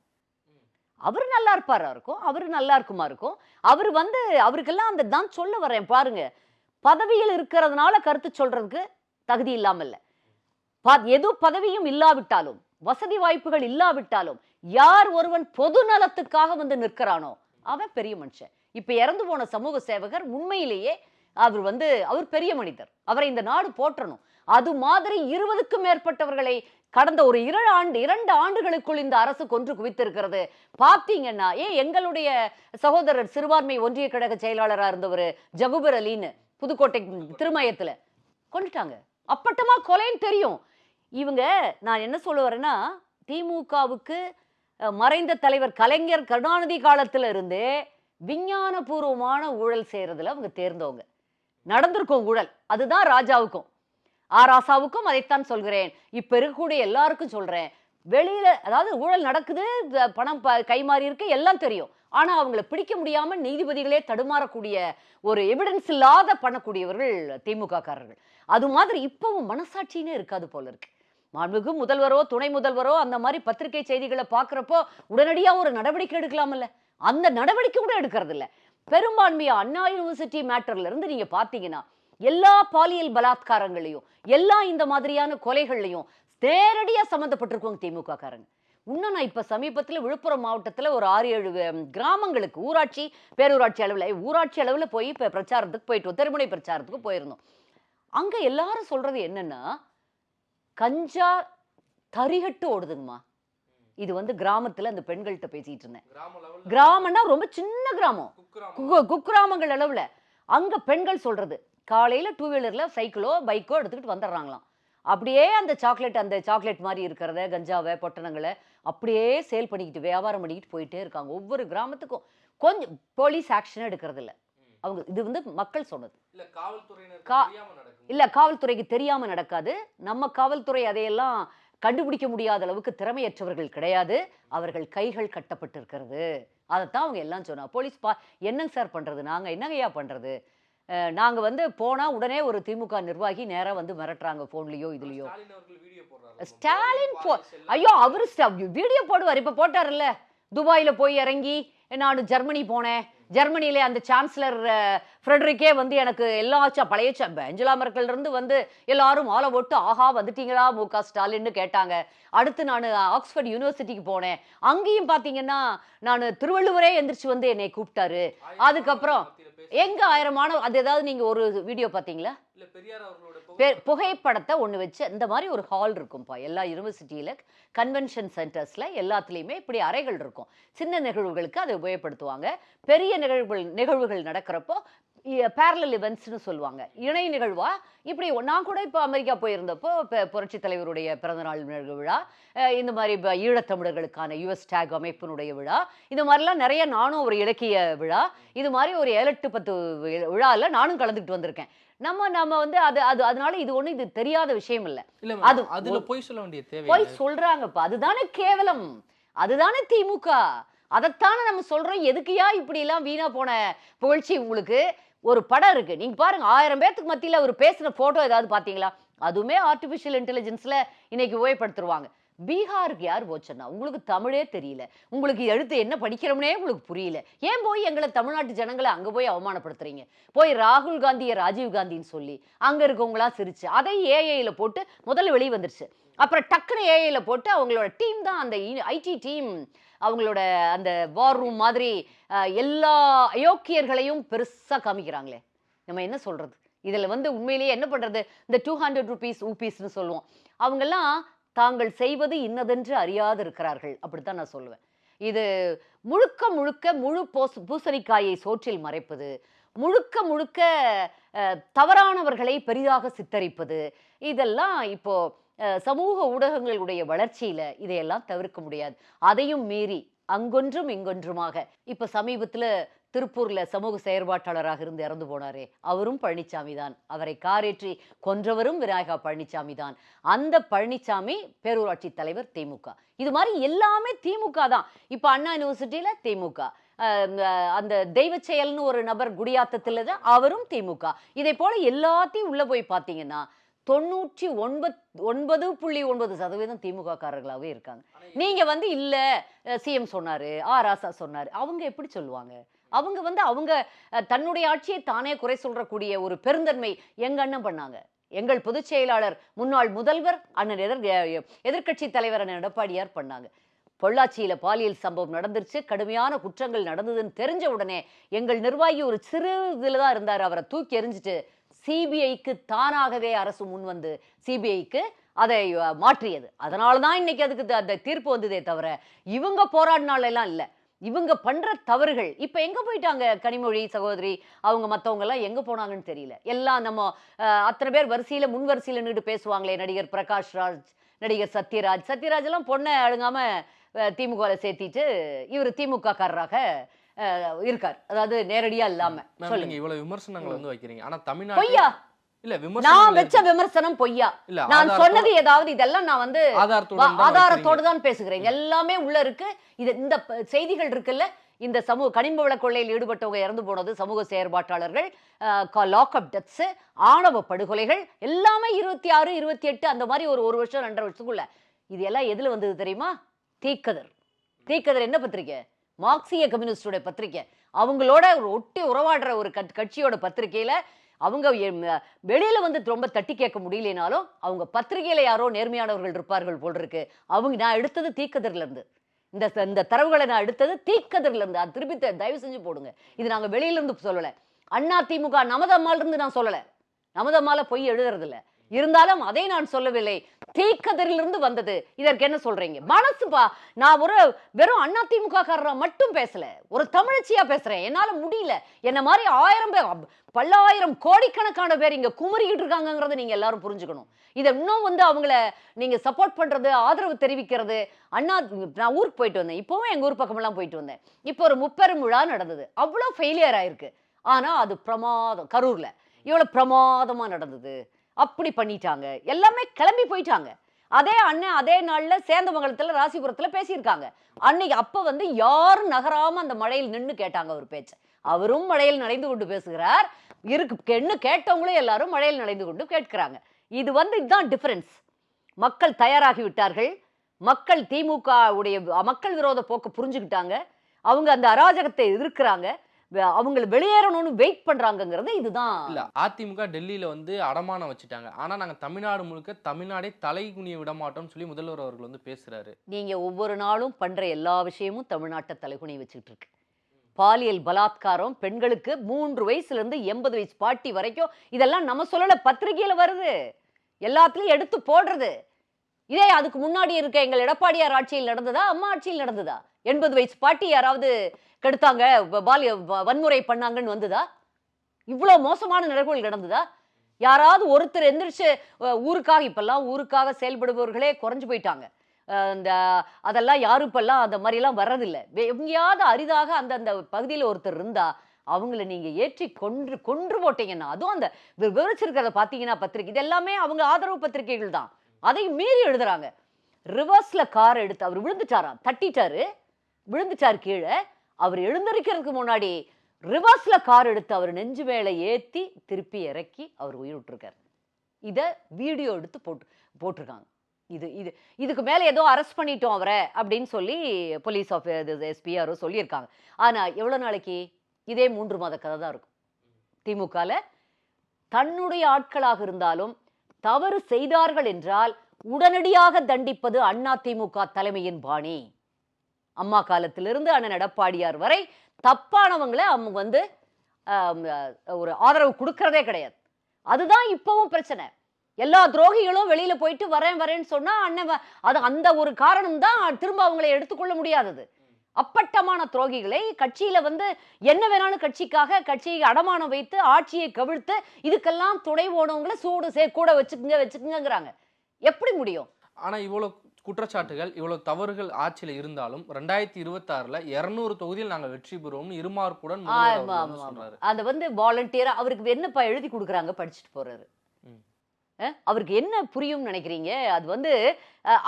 அவரு நல்லா இருப்பாரா இருக்கும், அவரு நல்லா இருக்குமா இருக்கும். அவர் வந்து அவருக்கெல்லாம் அந்த தான் சொல்ல வரேன் பாருங்க. பதவியில் இருக்கிறதுனால கருத்து சொல்றதுக்கு தகுதி இல்லாம இல்ல. எது பதவியும் இல்லாவிட்டாலும் வசதி வாய்ப்புகள் இல்லாவிட்டாலும் யார் ஒருவன் பொது நலத்துக்காக வந்து நிற்கிறானோ அவன் பெரிய மனுஷன். இப்ப இறந்து போன சமூக சேவகர் உண்மையிலேயே அவர் பெரிய மனிதர். அவரை இந்த நாடு போற்றணும். அது மாதிரி 20க்கும் மேற்பட்டவர்களை கடந்த ஒரு 2 ஆண்டுகளுக்குள் இந்த அரசு கொன்று குவித்திருக்கிறது. பாத்தீங்கன்னா எங்களுடைய சகோதரர் சிறுபான்மை ஒன்றிய கழக செயலாளராக இருந்தவர் ஜகுபர் அலின்னு புதுக்கோட்டை திருமயத்துல கொண்டுட்டாங்க. அப்பட்டமா கொலைன்னு தெரியும். இவங்க நான் என்ன சொல்ல வரேன்னா, திமுகவுக்கு மறைந்த தலைவர் கலைஞர் கருணாநிதி காலத்துல இருந்தே விஞ்ஞான பூர்வமான ஊழல் செய்யறதுல அவங்க தேர்ந்தவங்க. நடந்திருக்கும் ஊழல். அதுதான் ராஜாவுக்கும் ராசாவுக்கும் அதைத்தான் சொல்கிறேன். இப்ப இருக்கக்கூடிய எல்லாருக்கும் சொல்றேன். வெளியில அதாவது ஊழல் நடக்குது, பணம் கைமாறி இருக்கு, எல்லாம் தெரியும். ஆனா அவங்களை பிடிக்க முடியாம நீதிபதிகளே தடுமாறக்கூடிய ஒரு எவிடன்ஸ் இல்லாத பண்ணக்கூடியவர்கள் திமுக காரர்கள். அது மாதிரி இப்பவும் மனசாட்சினே இருக்காது போல இருக்கு. மாண்புமிகு முதல்வரோ துணை முதல்வரோ அந்த மாதிரி பத்திரிகை செய்திகளை பார்க்கிறப்போ உடனடியா ஒரு நடவடிக்கை எடுக்கலாம்ல, அந்த நடவடிக்கை கூட எடுக்கிறது இல்ல. பெரும்பான்மையா அண்ணா யூனிவர்சிட்டி மேட்டர்ல இருந்து நீங்க பாத்தீங்கன்னா எல்லா பாலியல் பலாத்காரங்களையும் எல்லா இந்த மாதிரியான கொலைகள்லையும் நேரடியா சம்பந்தப்பட்டிருக்கோங்க திமுக காரங்க. இன்னும் நான் இப்ப சமீபத்துல விழுப்புரம் மாவட்டத்துல ஒரு 6-7 கிராமங்களுக்கு ஊராட்சி ஊராட்சி அளவுல போய் இப்ப பிரச்சாரத்துக்கு போயிட்டு தெருமுனை பிரச்சாரத்துக்கு போயிருந்தோம். அங்க எல்லாரும் சொல்றது என்னன்னா, கஞ்சா தரிகட்டு ஓடுதுங்கம்மா. இது வந்து கிராமத்துல அந்த பெண்கள்கிட்ட பேசிட்டு இருந்தேன். கிராமம்னா ரொம்ப சின்ன கிராமம், குக்கிராமங்கள் அளவுல. அங்க பெண்கள் சொல்றது காலையில 2 வீலர்ல சைக்கிளோ பைக்கோ எடுத்துக்கிட்டு வந்துடுறாங்களாம். அப்படியே அந்த சாக்லேட் மாதிரி இருக்கிறத கஞ்சாவை பொட்டணங்களை அப்படியே சேல் பண்ணிக்கிட்டு வியாபாரம் பண்ணிக்கிட்டு போயிட்டே இருக்காங்க. ஒவ்வொரு கிராமத்துக்கும் கொஞ்சம் போலீஸ் ஆக்ஷன் எடுக்கிறது இல்லை அவங்க. இது வந்து மக்கள் சொன்னது. இல்ல காவல்துறையினருக்கு கா- தெரியாம நடக்கும். இல்ல காவல்துறைக்கு தெரியாம நடக்காது. நம்ம காவல்துறை அதையெல்லாம் கண்டுபிடிக்க முடியாத அளவுக்கு திறமையற்றவர்கள் கிடையாது. அவர்கள் கைகள் கட்டப்பட்டிருக்கிறது. அதத்தான் அவங்க எல்லாம் சொன்னா. போலீஸ் என்னங்க சார் பண்றது? நாங்க என்னங்கய்யா பண்றது? நாங்க வந்து போனா உடனே ஒரு திமுக நிர்வாகி நேரா வந்து மிரட்டுறாங்க ஃபோன்லயோ இதுலயோ. ஸ்டாலின் அவர்கள் வீடியோ போடுறாரு. ஸ்டாலின் ஐயோ அவரு வீடியோ போடுவார். இப்ப போட்டாருல்ல, துபாயில போய் இறங்கி நான் ஜெர்மனி போனேன், ஜெர்மனியில அந்த சான்சலர் ஃப்ரெட்ரிக்கே வந்து எனக்கு எல்லா பழைய ஏஞ்சலா மெர்க்கல் இருந்து வந்து எல்லாரும் மாலை போட்டு ஆஹா வந்துட்டீங்களா முக ஸ்டாலின்னு கேட்டாங்க. அடுத்து நான் ஆக்ஸ்போர்ட் யூனிவர்சிட்டிக்கு போனேன், அங்கேயும் பாத்தீங்கன்னா நான் திருவள்ளுவரே எந்திரிச்சு வந்து என்னை கூப்பிட்டாரு. அதுக்கப்புறம் எங்க 1000 மாணவர் அது ஏதாவது நீங்க ஒரு வீடியோ பாத்தீங்களா? இல்ல பெரியார் அவர்களோட புகைப்படத்தை ஒண்ணு வச்சு இந்த மாதிரி ஒரு ஹால் இருக்கும்பா எல்லா யூனிவர்சிட்டியில, கன்வென்ஷன் சென்டர்ஸ்ல எல்லாத்துலயுமே இப்படி அறைகள் இருக்கும். சின்ன நிகழ்வுகளுக்கு அதை உபயோகப்படுத்துவாங்க. பெரிய நிகழ்வுகள் நடக்கிறப்போ பேரலல் இவெண்ட்ஸ்னு சொல்லுவாங்க, இணை நிகழ்வா. இப்படி நான் கூட இப்போ அமெரிக்கா போயிருந்தப்போ புரட்சி தலைவருடைய பிறந்தநாள் விழா, இந்த மாதிரி ஈழத்தமிழர்களுக்கான யுஎஸ் டேக் அமைப்பினுடைய விழா, இந்த மாதிரிலாம் நிறைய, நானும் ஒரு இலக்கிய விழா, இது மாதிரி ஒரு 7-10 விழால நானும் கலந்துக்கிட்டு வந்திருக்கேன். நம்ம வந்து அது அது அதனால இது ஒண்ணு இது தெரியாத விஷயம் இல்ல. இல்ல அது அதுல போய் சொல்ல வேண்டிய தேவை போய் சொல்றாங்கப்பா, அதுதானே கேவலம், அதுதானே திமுக. அதைத்தானே நம்ம சொல்றோம். எதுக்குயா இப்படி எல்லாம் வீணா போன புகழ்ச்சி? உங்களுக்கு ஒரு படம் இருக்கு, நீங்க பாருங்க, 1000 பேத்துக்கு மத்தியில ஒரு பேசின போட்டோ ஏதாவது பாத்தீங்களா? அதுவுமே ஆர்டிபிஷியல் இன்டெலிஜென்ஸ்ல இன்னைக்கு உபயோகப்படுத்துவாங்க. பீகாருக்கு யார் போச்சுன்னா, உங்களுக்கு தமிழே தெரியல, உங்களுக்கு எழுத்து என்ன படிக்கிறோம்னே உங்களுக்கு புரியல, ஏன் போய் எங்களை தமிழ்நாட்டு ஜனங்களை அங்க போய் அவமானப்படுத்துறீங்க? போய் ராகுல் காந்தியை ராஜீவ் காந்தின்னு சொல்லி அங்க இருக்கவங்களா சிரிச்சு அதை ஏஐல போட்டு முதல்ல வெளியே வந்துருச்சு. அப்புறம் டக்குனு ஏஐல போட்டு அவங்களோட டீம் தான் அந்த ஐடி டீம், அவங்களோட அந்த வார் ரூம் மாதிரி எல்லா அயோக்கியர்களையும் பெருசா காமிக்கிறாங்களே. நம்ம என்ன சொல்றது? இதுல வந்து உண்மையிலேயே என்ன பண்றது? இந்த 200 rupees ஊபீஸ்னு சொல்லுவோம், அவங்கெல்லாம் தாங்கள் செய்வது இன்னதென்று அறியாது இருக்கிறார்கள், அப்படித்தான் நான் சொல்லுவேன். இது முழுக்க முழுக்க முழு பூசணிக்காயை சோற்றில் மறைப்பது, முழுக்க முழுக்க தவறானவர்களை பெரிதாக சித்தரிப்பது, இதெல்லாம் இப்போ சமூக ஊடகங்களுடைய வளர்ச்சியில இதையெல்லாம் தவிர்க்க முடியாது. அதையும் மீறி அங்கொன்றும் இங்கொன்றுமாக இப்ப சமீபத்துல திருப்பூர்ல சமூக செயற்பாட்டாளராக இருந்து இறந்து போனாரே, அவரும் பழனிசாமி தான். அவரை காரேற்றி கொன்றவரும் விநாயகா பழனிசாமி தான். அந்த பழனிசாமி பேரூராட்சி தலைவர் திமுக. இது மாதிரி எல்லாமே திமுக தான். இப்ப அண்ணா யூனிவர்சிட்டியில திமுக, அந்த தெய்வ செயல்னு ஒரு நபர் குடியாத்தத்துல தான், அவரும் திமுக. இதை போல எல்லாத்தையும் உள்ள போய் பாத்தீங்கன்னா 99.9% திமுக காரர்களாவே இருக்காங்க. நீங்க வந்து இல்ல சிஎம் சொன்னாரு, ராசா சொன்னாரு, அவங்க எப்படி சொல்லுவாங்க? அவங்க வந்து அவங்க தன்னுடைய ஆட்சியை தானே குறை சொல்றக்கூடிய ஒரு பெருந்தன்மை எங்க அண்ணன் பண்ணாங்க. எங்கள் பொதுச் செயலாளர் முன்னாள் முதல்வர் அண்ணன் எதிர்க்கட்சி தலைவர் அண்ணன் எடப்பாடியார் பண்ணாங்க. பொள்ளாச்சியில பாலியல் சம்பவம் நடந்துருச்சு, கடுமையான குற்றங்கள் நடந்ததுன்னு தெரிஞ்ச உடனே எங்கள் நிர்வாகி ஒரு சிறு இதுலதான் இருந்தார், அவரை தூக்கி எறிஞ்சிட்டு சிபிஐக்கு தானாகவே அரசு முன் வந்து சிபிஐக்கு அதை மாற்றியது. அதனாலதான் இன்னைக்கு அதுக்கு அந்த தீர்ப்பு வந்ததே தவிர இவங்க போராடினால எல்லாம் இல்ல. இவங்க பண்ற தவறுகள் இப்ப எங்க போயிட்டாங்க? கனிமொழி சகோதரி அவங்க மத்தவங்க எல்லாம் எங்க போனாங்கன்னு தெரியல. எல்லாம் நம்ம அத்தனை பேர் வரிசையில முன் வரிசையில நின்று பேசுவாங்களே, நடிகர் பிரகாஷ் ராஜ், நடிகர் சத்யராஜ் எல்லாம் பொண்ணை அழுங்காம திமுக சேர்த்திட்டு இவர் திமுக காரராக இருக்கார். அதாவது நேரடியா இல்லாம. சொல்லுங்க, இவ்வளவு விமர்சனங்களை வந்து வைக்கிறீங்க, ஆனா தமிழ்நாடு பொய்யா? இல்ல நான் வச்ச விமர்சனம் பொய்யா? நான் சொன்னது ஏதாவது இதெல்லாம் நான் வந்து ஆதாரத்தோடு தான் பேசுகிறேன். எல்லாமே உள்ள இருக்கு. இது இந்த செய்திகள் இருக்குல்ல, இந்த சமூக கனிம வள கொள்ளையில் ஈடுபட்டவங்க இறந்து போனது, சமூக செயற்பாட்டாளர்கள், லாக்அப் டெத்ஸ், ஆணவ படுகொலைகள் எல்லாமே 26, 28 அந்த மாதிரி ஒரு வருஷம் 2.5 வருஷத்துக்குள்ள இது எல்லாம் எதுல வந்தது தெரியுமா? தீக்கதர் என்ன பத்திரிக்கை? மார்க்சிய கம்யூனிஸ்டோட பத்திரிக்கை. அவங்களோட ஒட்டி உறவாடுற ஒரு கட்சியோட பத்திரிகையில அவங்க வெளியில வந்து ரொம்ப தட்டி கேட்க முடியலனாலும் அவங்க பத்திரிகையில யாரோ நேர்மையானவர்கள் இருப்பார்கள் போல் இருக்கு. அவங்க நான் எடுத்தது தீக்கதர்ல இருந்து, இந்த தரவுகளை நான் எடுத்தது தீக்கதர்ல இருந்து. அது திருப்பி தயவு செஞ்சு போடுங்க. இது நாங்க வெளியில இருந்து சொல்லல. அண்ணா திமுக நமதம்மால இருந்து நான் சொல்லல. நமதம்மால பொய் எழுதுறது இல்ல. இருந்தாலும் அதை நான் சொல்லவில்லை, தீக்கதரிலிருந்து வந்தது. இதற்கு என்ன சொல்றீங்க? மனசுப்பா, நான் ஒரு வெறும் அண்ணா திமுக காரரா மட்டும் பேசல, ஒரு தமிழச்சியா பேசுறேன். என்னால முடியல. என்ன மாதிரி 1000 பேர், பல்லாயிரம் கோடிக்கணக்கான பேர் இங்க குமரிக்கிட்டு இருக்காங்கிறத நீங்க எல்லாரும் புரிஞ்சுக்கணும். இதை இன்னும் வந்து அவங்கள நீங்க சப்போர்ட் பண்றது, ஆதரவு தெரிவிக்கிறது. அண்ணா, நான் ஊருக்கு போயிட்டு வந்தேன், இப்பவும் எங்க ஊர் பக்கமெல்லாம் போயிட்டு வந்தேன். இப்போ ஒரு முப்பெரும் விழா நடந்தது, அவ்வளவு ஃபெயிலியர் ஆயிருக்கு. ஆனா அது பிரமாதம். கரூர்ல எவ்வளவு பிரமாதமா நடந்தது, அப்படி பண்ணிட்டாங்க, எல்லாமே கிளம்பி போயிட்டாங்க. அதே அண்ணன் அதே நாள்ல சேந்தமங்கலத்துல ராசிபுரத்துல பேசியிருக்காங்க. அன்னைக்கு அப்ப வந்து யாரும் நகராம அந்த மழையில் நின்னு கேட்டாங்க அவர் பேச்ச. அவரும் மழையில் நனைந்து கொண்டு பேசுகிறார். என்ன கேட்டவங்களும் எல்லாரும் மழையில் நனைந்து கொண்டு கேட்கிறாங்க. இது வந்து இதுதான் டிஃபரன்ஸ். மக்கள் தயாராகி விட்டார்கள். மக்கள் திமுக உடைய மக்கள் விரோத போக்கு புரிஞ்சுக்கிட்டாங்க. அவங்க அந்த அராஜகத்தை எதிர்க்கிறாங்க. அவங்க வெளியேறணும்னு வெயிட் பண்றாங்கிறது இதுதான். இல்ல அதிமுக டெல்லியில வந்து அடமானம் வச்சுட்டாங்க. ஆனா நாங்க தமிழ்நாடு முழுக்க தமிழ்நாடே தலை குனிய விட மாட்டோம்னு சொல்லி முதல்வர் அவர்கள் வந்து பேசுறாரு. நீங்க ஒவ்வொரு நாளும் பண்ற எல்லா விஷயமும் தமிழ்நாட்டை தலைகுனி வச்சுக்கிட்டு இருக்கு. பாலியல் பலாத்காரம் பெண்களுக்கு 3 வயசுல இருந்து 80 வயசு பாட்டி வரைக்கும், இதெல்லாம் நம்ம சொல்லல, பத்திரிகையில வருது, எல்லாத்துலயும் எடுத்து போடுறது. இதே அதுக்கு முன்னாடி இருக்க எங்கள் எடப்பாடியார் ஆட்சியில் நடந்ததா, அம்மா ஆட்சியில் நடந்ததா? 80 வயசு பாட்டி யாராவது கெடுத்தாங்க, பாலிய வன்முறை பண்ணாங்கன்னு வந்ததா? இவ்வளவு மோசமான நிகழ்வுகள் நடந்ததா? யாராவது ஒருத்தர் எந்திரிச்சு ஊருக்காக, இப்பெல்லாம் ஊருக்காக செயல்படுபவர்களே குறைஞ்சு போயிட்டாங்க. இந்த அதெல்லாம் யாரும் இப்பெல்லாம் அந்த மாதிரிலாம் வர்றதில்லை. எங்கேயாவது அரிதாக அந்த பகுதியில் ஒருத்தர் இருந்தா அவங்கள நீங்க ஏற்றி கொன்று போட்டீங்கன்னா, அதுவும் அந்த விவரிச்சிருக்கிறத பார்த்தீங்கன்னா பத்திரிகை, இது எல்லாமே அவங்க ஆதரவு பத்திரிகைகள் தான். அதை மீறி எழுதுறாங்க. ரிவர்ஸ்ல கார் எடுத்து அவர் விழுந்துட்டாராம், தட்டிட்டாரு, விழுந்துட்டார் கீழே. அவர் எழுந்திருக்கிறதுக்கு முன்னாடி ரிவர்ஸ்ல கார் எடுத்து அவர் நெஞ்சு மேல ஏத்தி திருப்பி இறக்கி அவர் உயிர் விட்டுருக்காரு. இத வீடியோ எடுத்து போட்டிருக்காங்க. இதுக்கு மேல ஏதோ அரெஸ்ட் பண்ணிட்டோம் அவரை அப்படின்னு சொல்லி போலீஸ் எஸ்பிஆரோ சொல்லியிருக்காங்க. ஆனா எவ்வளவு நாளைக்கு? இதே 3 மாத கதை தான் இருக்கும். திமுகல தன்னுடைய ஆட்களாக இருந்தாலும் தவறு செய்தார்கள் என்றால் உடனடியாக தண்டிப்பது அண்ணா திமுக தலைமையின் பாணி. அம்மா காலத்திலிருந்து அண்ணன் எடப்பாடியார் வரை தப்பானவங்களை அவங்க வந்து ஒரு ஆதரவு கொடுக்கறதே கிடையாது. அதுதான் இப்பவும் பிரச்சனை. எல்லா துரோகிகளும் வெளியில போயிட்டு வரேன்னு சொன்னா அண்ணன் அது அந்த ஒரு காரணம் தான் திரும்ப அவங்களை எடுத்துக்கொள்ள முடியாதது. அப்பட்டமான துரோகிகளை கட்சியில வந்து என்ன வேணாலும் கட்சியை அடமானம் வைத்து ஆட்சியை கவிழ்த்து இதுக்கெல்லாம் துணை போனவங்களை கூட வச்சுக்குங்கிறாங்க. எப்படி முடியும்? ஆனா இவ்வளவு குற்றச்சாட்டுகள், இவ்வளவு தவறுகள் ஆட்சியில இருந்தாலும் 2026ல 200 தொகுதியில் நாங்க வெற்றி பெறுவோம்னு இருமார்ப்புடன் சொல்றாரு. அது வந்து வாலண்டியரா அவருக்கு என்னப்பா எழுதி கொடுக்குறாங்க, படிச்சுட்டு போறாரு. அவருக்கு என்ன புரியும் நினைக்கிறீங்க? அது வந்து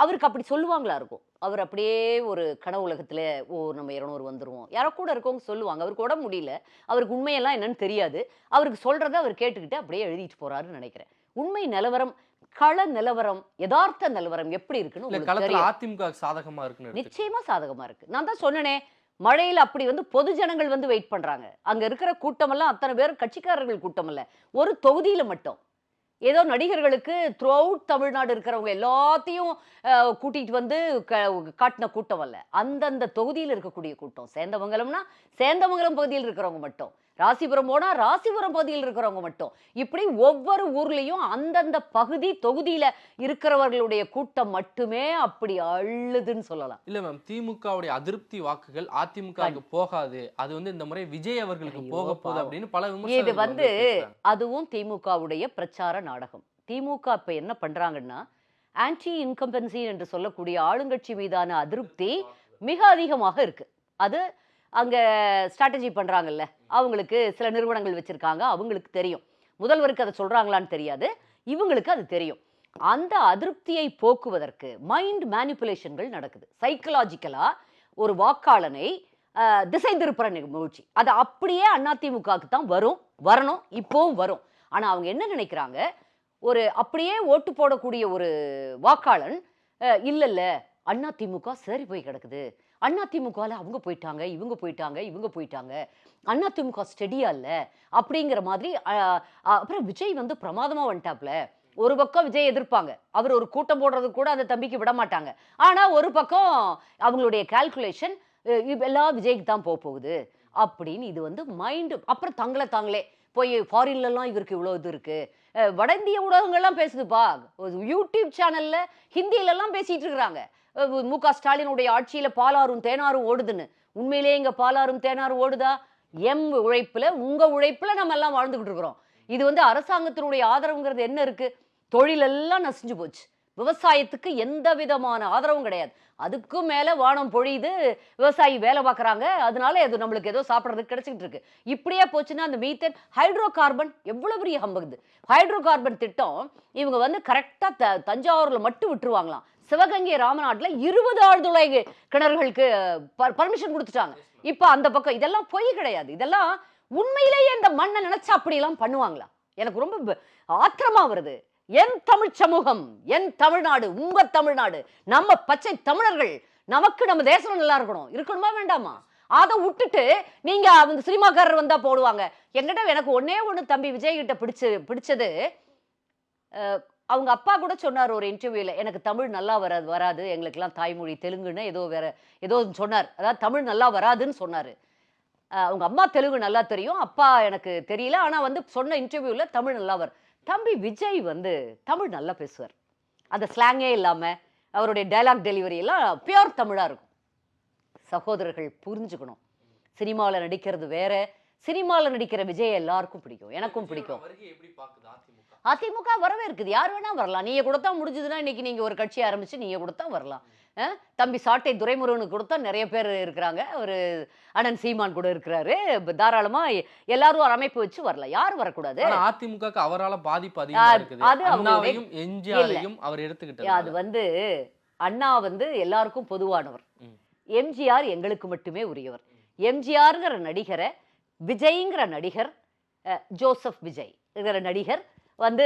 அவருக்கு அப்படி சொல்லுவாங்களா இருக்கும். அவர் அப்படியே ஒரு கனவு உலகத்துல நம்ம 200 வந்துருவோம், யாரோ கூட இருக்கவங்க சொல்லுவாங்க. அவருக்கு உடம்பு முடியல, அவருக்கு உண்மையெல்லாம் என்னன்னு தெரியாது. அவருக்கு சொல்றதை அவர் கேட்டுக்கிட்டு அப்படியே எழுதிட்டு போறாருன்னு நினைக்கிறேன். உண்மை நிலவரம், கள நிலவரம், யதார்த்த நிலவரம் எப்படி இருக்குன்னு அதிமுக சாதகமா இருக்கு. நிச்சயமா சாதகமா இருக்கு. நான் தான் சொன்னேனே, மழையில அப்படி வந்து பொது ஜனங்கள் வந்து வெயிட் பண்றாங்க. அங்க இருக்கிற கூட்டம் எல்லாம் அத்தனை பேரும் கட்சிக்காரர்கள் கூட்டம் இல்ல, ஒரு தொகுதியில மட்டும். ஏதோ நடிகர்களுக்கு த்ரூ அவுட் தமிழ்நாடு இருக்கிறவங்க எல்லாத்தையும் கூட்டிட்டு வந்து காட்டின கூட்டம் அல்ல. அந்தந்த தொகுதியில் இருக்கக்கூடிய கூட்டம். சேந்தமங்கலம்னா சேந்தமங்கலம் பகுதியில் இருக்கிறவங்க மட்டும், ராசிபுரம் போனா ராசிபுரம் பகுதியில் இருக்கிறவங்க மட்டும், இப்படி ஒவ்வொரு ஊர்லயும் அந்தந்த பகுதி தொகுதியில இருக்கிறவர்களுடைய கூட்டம் மட்டுமே அப்படி அள்ளுதுன்னு சொல்லலாம். இல்ல மேம், திமுகவுடைய அதிருப்தி வாக்குகள் அதிமுக போகாது, அது வந்து இந்த முறை விஜய் அவர்களுக்கு போக போகுது அப்படின்னு பல விமர்சனங்கள். இது வந்து அதுவும் திமுகவுடைய பிரச்சார நாடகம். திமுக இப்ப என்ன பண்றாங்கன்னா, ஆன்டி இன்கம்பன்சி என்று சொல்லக்கூடிய ஆளுங்கட்சி மீதான அதிருப்தி மிக அதிகமாக இருக்கு. அது அங்க ஸ்ட்ராட்டஜி பண்றாங்கல்ல, அவங்களுக்கு சில நிறுவனங்கள் வச்சிருக்காங்க, அவங்களுக்கு தெரியும். முதல்வருக்கு அதை சொல்றாங்களான்னு தெரியாது, இவங்களுக்கு அது தெரியும். அந்த அதிருப்தியை போக்குவதற்கு மைண்ட் மேனிப்புலேஷன்கள் நடக்குது. சைக்கலாஜிக்கலா ஒரு வாக்காளனை திசை திருப்புற நிகழ்ச்சி. அது அப்படியே அதிமுகவுக்கு தான் வரணும், இப்பவும் வரும். ஆனா அவங்க என்ன நினைக்கிறாங்க, ஒரு அப்படியே ஓட்டு போடக்கூடிய ஒரு வாக்காளன் இல்ல அதிமுக சரி போய் கிடக்குது, அதிமுகல அவங்க போயிட்டாங்க, இவங்க போயிட்டாங்க, அதிமுக ஸ்டெடியா இல்ல அப்படிங்கிற மாதிரி. அப்புறம் விஜய் வந்து பிரமாதமா வந்துட்டாப்ல. ஒரு பக்கம் விஜய் எதிர்ப்பாங்க, அவர் ஒரு கூட்டம் போடுறது கூட அந்த தம்பிக்கு விட மாட்டாங்க. ஆனா ஒரு பக்கம் அவங்களுடைய கால்குலேஷன் எல்லாம் விஜய்க்கு தான் போகுது அப்படின்னு. இது வந்து மைண்டு. அப்புறம் தாங்களே போய் ஃபாரின்ல எல்லாம் இவருக்கு இவ்வளவு இது இருக்கு, வட இந்திய ஊடகங்கள்லாம் பேசுதுப்பா, யூடியூப் சேனல்ல ஹிந்தியில எல்லாம் பேசிட்டு இருக்கிறாங்க, மு.க. ஸ்டாலினுடைய ஆட்சியில பாலாறும் தேனாரும் ஓடுதுன்னு. உண்மையிலேயே இங்க பாலாறும் தேனாரும் ஓடுதா? உழைப்புல, உங்க உழைப்புல நம்ம எல்லாம் வாழ்ந்துகிட்டு இருக்கிறோம். இது வந்து அரசாங்கத்தினுடைய ஆதரவுங்கிறது என்ன இருக்கு? தொழில் எல்லாம் நசிஞ்சு போச்சு. விவசாயத்துக்கு எந்த விதமான ஆதரவும் கிடையாது. அதுக்கும் மேல வானம் பொழியுது, விவசாயி வேலை பார்க்குறாங்க, அதனால அது நம்மளுக்கு ஏதோ சாப்பிட்றதுக்கு கிடைச்சிக்கிட்டு இருக்கு. இப்படியே போச்சுன்னா அந்த மீத்தேன், ஹைட்ரோ கார்பன் எவ்வளவு பெரிய ஹம்பகுது. ஹைட்ரோ கார்பன் திட்டம் இவங்க வந்து கரெக்டா தஞ்சாவூர்ல மட்டும் விட்டுருவாங்களாம். சிவகங்கை ராமநாட்டுல 20 ஆழ்துளை கிணறுகளுக்கு பர்மிஷன் கொடுத்துட்டாங்க. இப்ப அந்த பக்கம் இதெல்லாம் பொய் கிடையாது. இதெல்லாம் உண்மையிலேயே இந்த மண்ணை நினைச்சா அப்படியெல்லாம் பண்ணுவாங்களா? எனக்கு ரொம்ப ஆத்திரமா வருது. என் தமிழ் சமூகம், என் தமிழ்நாடு, உங்க தமிழ்நாடு, நம்ம பச்சை தமிழர்கள், நமக்கு நம்ம தேசம் நல்லா இருக்கணுமா வேண்டாமா? அதை விட்டுட்டு நீங்க அவங்க சினிமாக்காரர் வந்தா போடுவாங்க. என்கிட்ட எனக்கு ஒன்னே ஒண்ணு தம்பி விஜய் கிட்ட பிடிச்சது, அவங்க அப்பா கூட சொன்னார் ஒரு இன்டர்வியூல, எனக்கு தமிழ் நல்லா வராது, எங்களுக்கெல்லாம் தாய்மொழி தெலுங்குன்னு ஏதோ சொன்னார். அதாவது தமிழ் நல்லா வராதுன்னு சொன்னாரு. அவங்க அம்மா தெலுங்கு நல்லா தெரியும், அப்பா எனக்கு தெரியல. ஆனா வந்து சொன்ன இன்டர்வியூல தமிழ் நல்லா வரும். தம்பி விஜய் வந்து தமிழ் நல்லா பேசுவார். அந்த ஸ்லாங்கே இல்லாம அவருடைய டைலாக் டெலிவரி எல்லாம் பியோர் தமிழா இருக்கும். சகோதரர்கள் புரிஞ்சுக்கணும். சினிமாவில் நடிக்கிறது வேற, சினிமாவில் நடிக்கிற விஜய் எல்லாருக்கும் பிடிக்கும், எனக்கும் பிடிக்கும். அதிமுக வரவே இருக்குது, யார் வேணா வரலாம். நீங்க கொடுத்தா முடிஞ்சதுன்னா இன்னைக்கு நீங்க ஒரு கட்சி ஆரம்பிச்சு நீங்க கொடுத்தா வரலாம். தம்பி சாட்டை துரைமுருகனுக்கு கொடுத்தா நிறைய பேர் இருக்கிறாங்க, ஒரு அண்ணன் சீமான் கூட இருக்கிறாரு, தாராளமா எல்லாரும் ஒரு அமைப்பு வச்சு வரலாம், யாரும் வரக்கூடாது. அதிமுக அவரால் பாதிப்பு அதிகமா இருக்குது. அண்ணாவையும் எம்ஜிஆரையும் அவர் எடுத்துக்கிட்டாரு. அது வந்து அண்ணா வந்து எல்லாருக்கும் பொதுவானவர், எம்ஜிஆர் எங்களுக்கு மட்டுமே உரியவர். எம்ஜிஆர்ங்கிற நடிகரை விஜய்ங்கிற நடிகர், ஜோசப் விஜய்ங்கிற நடிகர் வந்து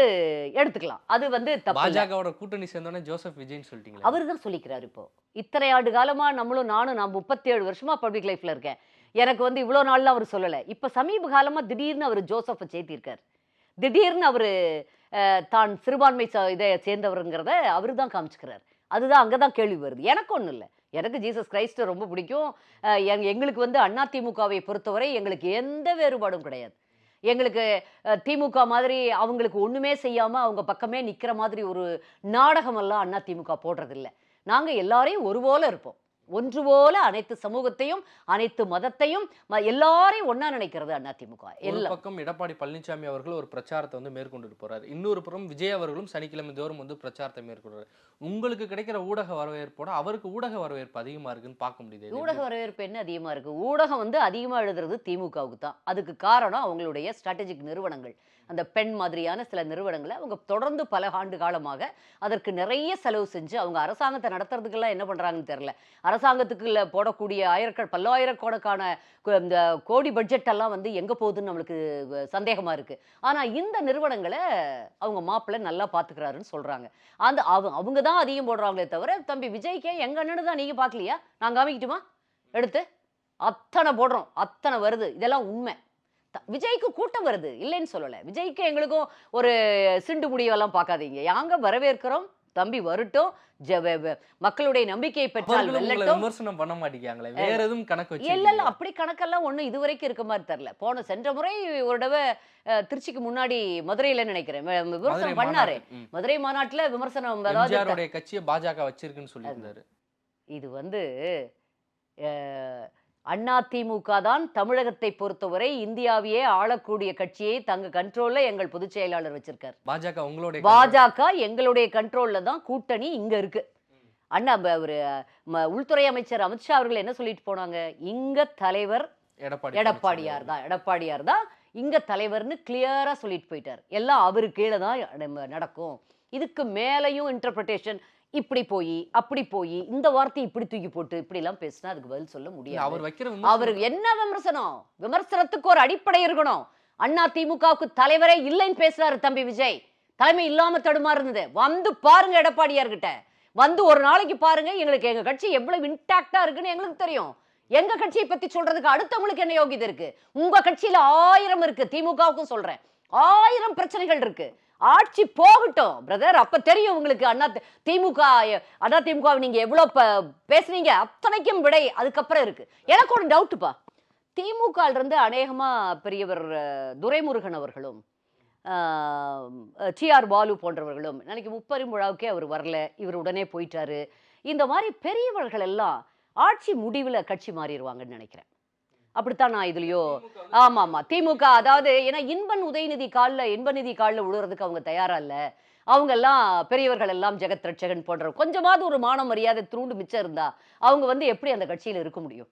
எடுத்துக்கலாம். அது வந்து பாஜகவோட கூட்டணி சேர்ந்தோன்னே ஜோசப் விஜய்னு சொல்லிட்டீங்க. அவர் தான் சொல்லிக்கிறார். இப்போ இத்தனை ஆண்டு காலமா நான் 37 வருஷமா பப்ளிக் லைஃப்ல இருக்கேன். எனக்கு வந்து இவ்வளோ நாள்லாம் அவர் சொல்லலை. இப்போ சமீப காலமா திடீர்னு அவர் ஜோசப்பை சேர்த்திருக்கார். திடீர்னு அவர் தான் சிறுபான்மை இதை சேர்ந்தவருங்கிறத அவரு தான் காமிச்சுக்கிறார். அதுதான் அங்கதான் கேள்வி வருது. எனக்கு ஒன்றும் இல்லை, எனக்கு ஜீசஸ் கிரைஸ்ட ரொம்ப பிடிக்கும். எங்களுக்கு வந்து அதிமுகவை பொறுத்தவரை எங்களுக்கு எந்த வேறுபாடும் கிடையாது. எங்களுக்கு திமுக மாதிரி அவங்களுக்கு ஒண்ணுமே செய்யாம அவங்க பக்கமே நிக்கிற மாதிரி ஒரு நாடகம் எல்லாம் அதிமுக போடுறதில்லை. நாங்க எல்லாரையும் ஒரு போல இருப்போம், ஒன்று போல அனைத்து சமூகத்தையும் அனைத்து மதத்தையும் எல்லாரையும் ஒன்னா நினைக்கிறது அதிமுக. ஒரு பக்கம் எடப்பாடி பழனிசாமி அவர்கள் ஒரு பிரச்சாரத்தை வந்து மேற்கொண்டு போறாரு, இன்னொரு புறம் விஜய் அவர்களும் சனிக்கிழமை தோறும் வந்து பிரச்சாரத்தை மேற்கொள்றாரு. உங்களுக்கு கிடைக்கிற ஊடக வரவேற்போட அவருக்கு ஊடக வரவேற்பு அதிகமா இருக்குன்னு பார்க்க முடியுது. ஊடக வரவேற்பு என்ன அதிகமா இருக்கு? ஊடகம் வந்து அதிகமா எழுதுறது திமுகவுக்கு தான். அதுக்கு காரணம் அவங்களுடைய ஸ்ட்ராட்டஜிக் நிறுவனங்கள், அந்த பெண் மாதிரியான சில நிறுவனங்களை அவங்க தொடர்ந்து பல ஆண்டு காலமாக அதற்கு நிறைய செலவு செஞ்சு அவங்க அரசாங்கத்தை நடத்துறதுக்கெல்லாம் என்ன பண்றாங்கன்னு தெரியல. அரசாங்கத்துக்குள்ள போடக்கூடிய பல்லாயிரக்கணக்கான இந்த கோடி பட்ஜெட் எல்லாம் வந்து எங்க போகுதுன்னு நம்மளுக்கு சந்தேகமா இருக்கு. ஆனா இந்த நிறுவனங்களை அவங்க மாப்பிள்ளை நல்லா பாத்துக்கிறாருன்னு சொல்றாங்க. அவங்க தான் அதிகம் போடுறாங்களே தவிர தம்பி விஜய்க்கே எங்க அண்ணனு தான் நீங்க பாக்கலையா? நான் காமிக்கட்டுமா எடுத்து? அத்தனை போடுறோம், அத்தனை வருது, இதெல்லாம் உண்மை. விஜய்க்கு கூட்டம் வருது, இல்லைன்னு சொல்லல. விஜய்க்கு எங்களுக்கும் ஒரு சிண்டு முடிவெல்லாம் பார்க்காதீங்க, யாங்க வரவேற்கிறோம். தம்பி வரட்டும், மக்களுடைய நம்பிக்கையை பெற்றால் விமர்சனம் பண்ண மாட்டேங்கிறாங்களே, வேற எதுவும் கணக்கு வச்சு? இல்ல அப்படி கணக்கெல்லாம் ஒண்ணு இதுவரைக்கும் இருக்க மாதிரி தெரியல. சென்ற முறை ஒரு தடவை திருச்சிக்கு முன்னாடி மதுரையில நினைக்கிறேன் விமர்சனம் பண்ணாரு. மதுரை மாநாட்டுல விமர்சனம், அதாவது கட்சியை பாஜக வச்சிருக்குன்னு சொல்லியிருந்தாரு. இது வந்து அதிமுக தான் தமிழகத்தை பொறுத்தவரை இந்தியாவையே ஆளக்கூடிய கட்சியை தங்க கண்ட்ரோல்ல எங்கள் பொதுச் செயலாளர் வச்சிருக்காரு. பாஜக எங்களுடைய கண்ட்ரோல்ல தான் கூட்டணி இங்க இருக்கு. அண்ணா ஒரு உள்துறை அமைச்சர் அமித்ஷா அவர்கள் என்ன சொல்லிட்டு போனாங்க, இங்க தலைவர் எடப்பாடியார் தான் இங்க தலைவர்னு கிளியரா சொல்லிட்டு போயிட்டார். எல்லாம் அவரு கீழே தான் நடக்கும். இதுக்கு மேலையும் இன்டர்பிரேஷன் இப்படி போய் அப்படி போய் இந்த வார்த்தை இப்படி தூக்கி போட்டு இப்படி எல்லாம் பேசினா அதுக்கு பதில் சொல்ல முடியாது. அவரு என்ன விமர்சனத்துக்கு ஒரு அடிப்படை இருக்கணும். அதிமுகவுக்கு தலைவரே இல்லைன்னு பேசுறாரு தம்பி விஜய். தலைமை இல்லாம தடுமாறுனது. வந்து பாருங்க எடப்பாடியார்கிட்ட, வந்து ஒரு நாளைக்கு பாருங்க, எங்களுக்கு எங்க கட்சி எவ்வளவு இன்டாக்டா இருக்குன்னு எங்களுக்கு தெரியும். எங்க கட்சியை பத்தி சொல்றதுக்கு அடுத்தவங்களுக்கு என்ன யோகிதை இருக்கு? உங்க கட்சியில 1000 இருக்கு, திமுகவுக்கும் சொல்றேன் 1000 பிரச்சனைகள் இருக்கு. ஆட்சி போகட்டும் பிரதர், அப்ப தெரியும் உங்களுக்கு. அதிமுக நீங்க எவ்வளவு பேசுறீங்க அத்தனைக்கும் விடை அதுக்கப்புறம் இருக்கு. எனக்கு ஒரு டவுட்டுப்பா, திமுக இருந்து அநேகமா பெரியவர் துரைமுருகன் அவர்களும் TR பாலு போன்றவர்களும் நாளைக்கு முப்பெரும் விழாவுக்கே அவர் வரல, இவர் உடனே போயிட்டாரு. இந்த மாதிரி பெரியவர்கள் எல்லாம் ஆட்சி முடிவுல கட்சி மாறிடுவாங்கன்னு நினைக்கிறேன். அப்படித்தான் நான் இதுலயோ. ஆமா திமுக, அதாவது ஏன்னா இன்பநிதி காலில் விழுறதுக்கு அவங்க தயாரா இல்ல. அவங்க எல்லாம் பெரியவர்கள் எல்லாம் ஜெகத் ரட்சகன் போன்ற கொஞ்சமாவது ஒரு மான மரியாதை தூண்டு மிச்சம் இருந்தா அவங்க வந்து எப்படி அந்த கட்சியில இருக்க முடியும்?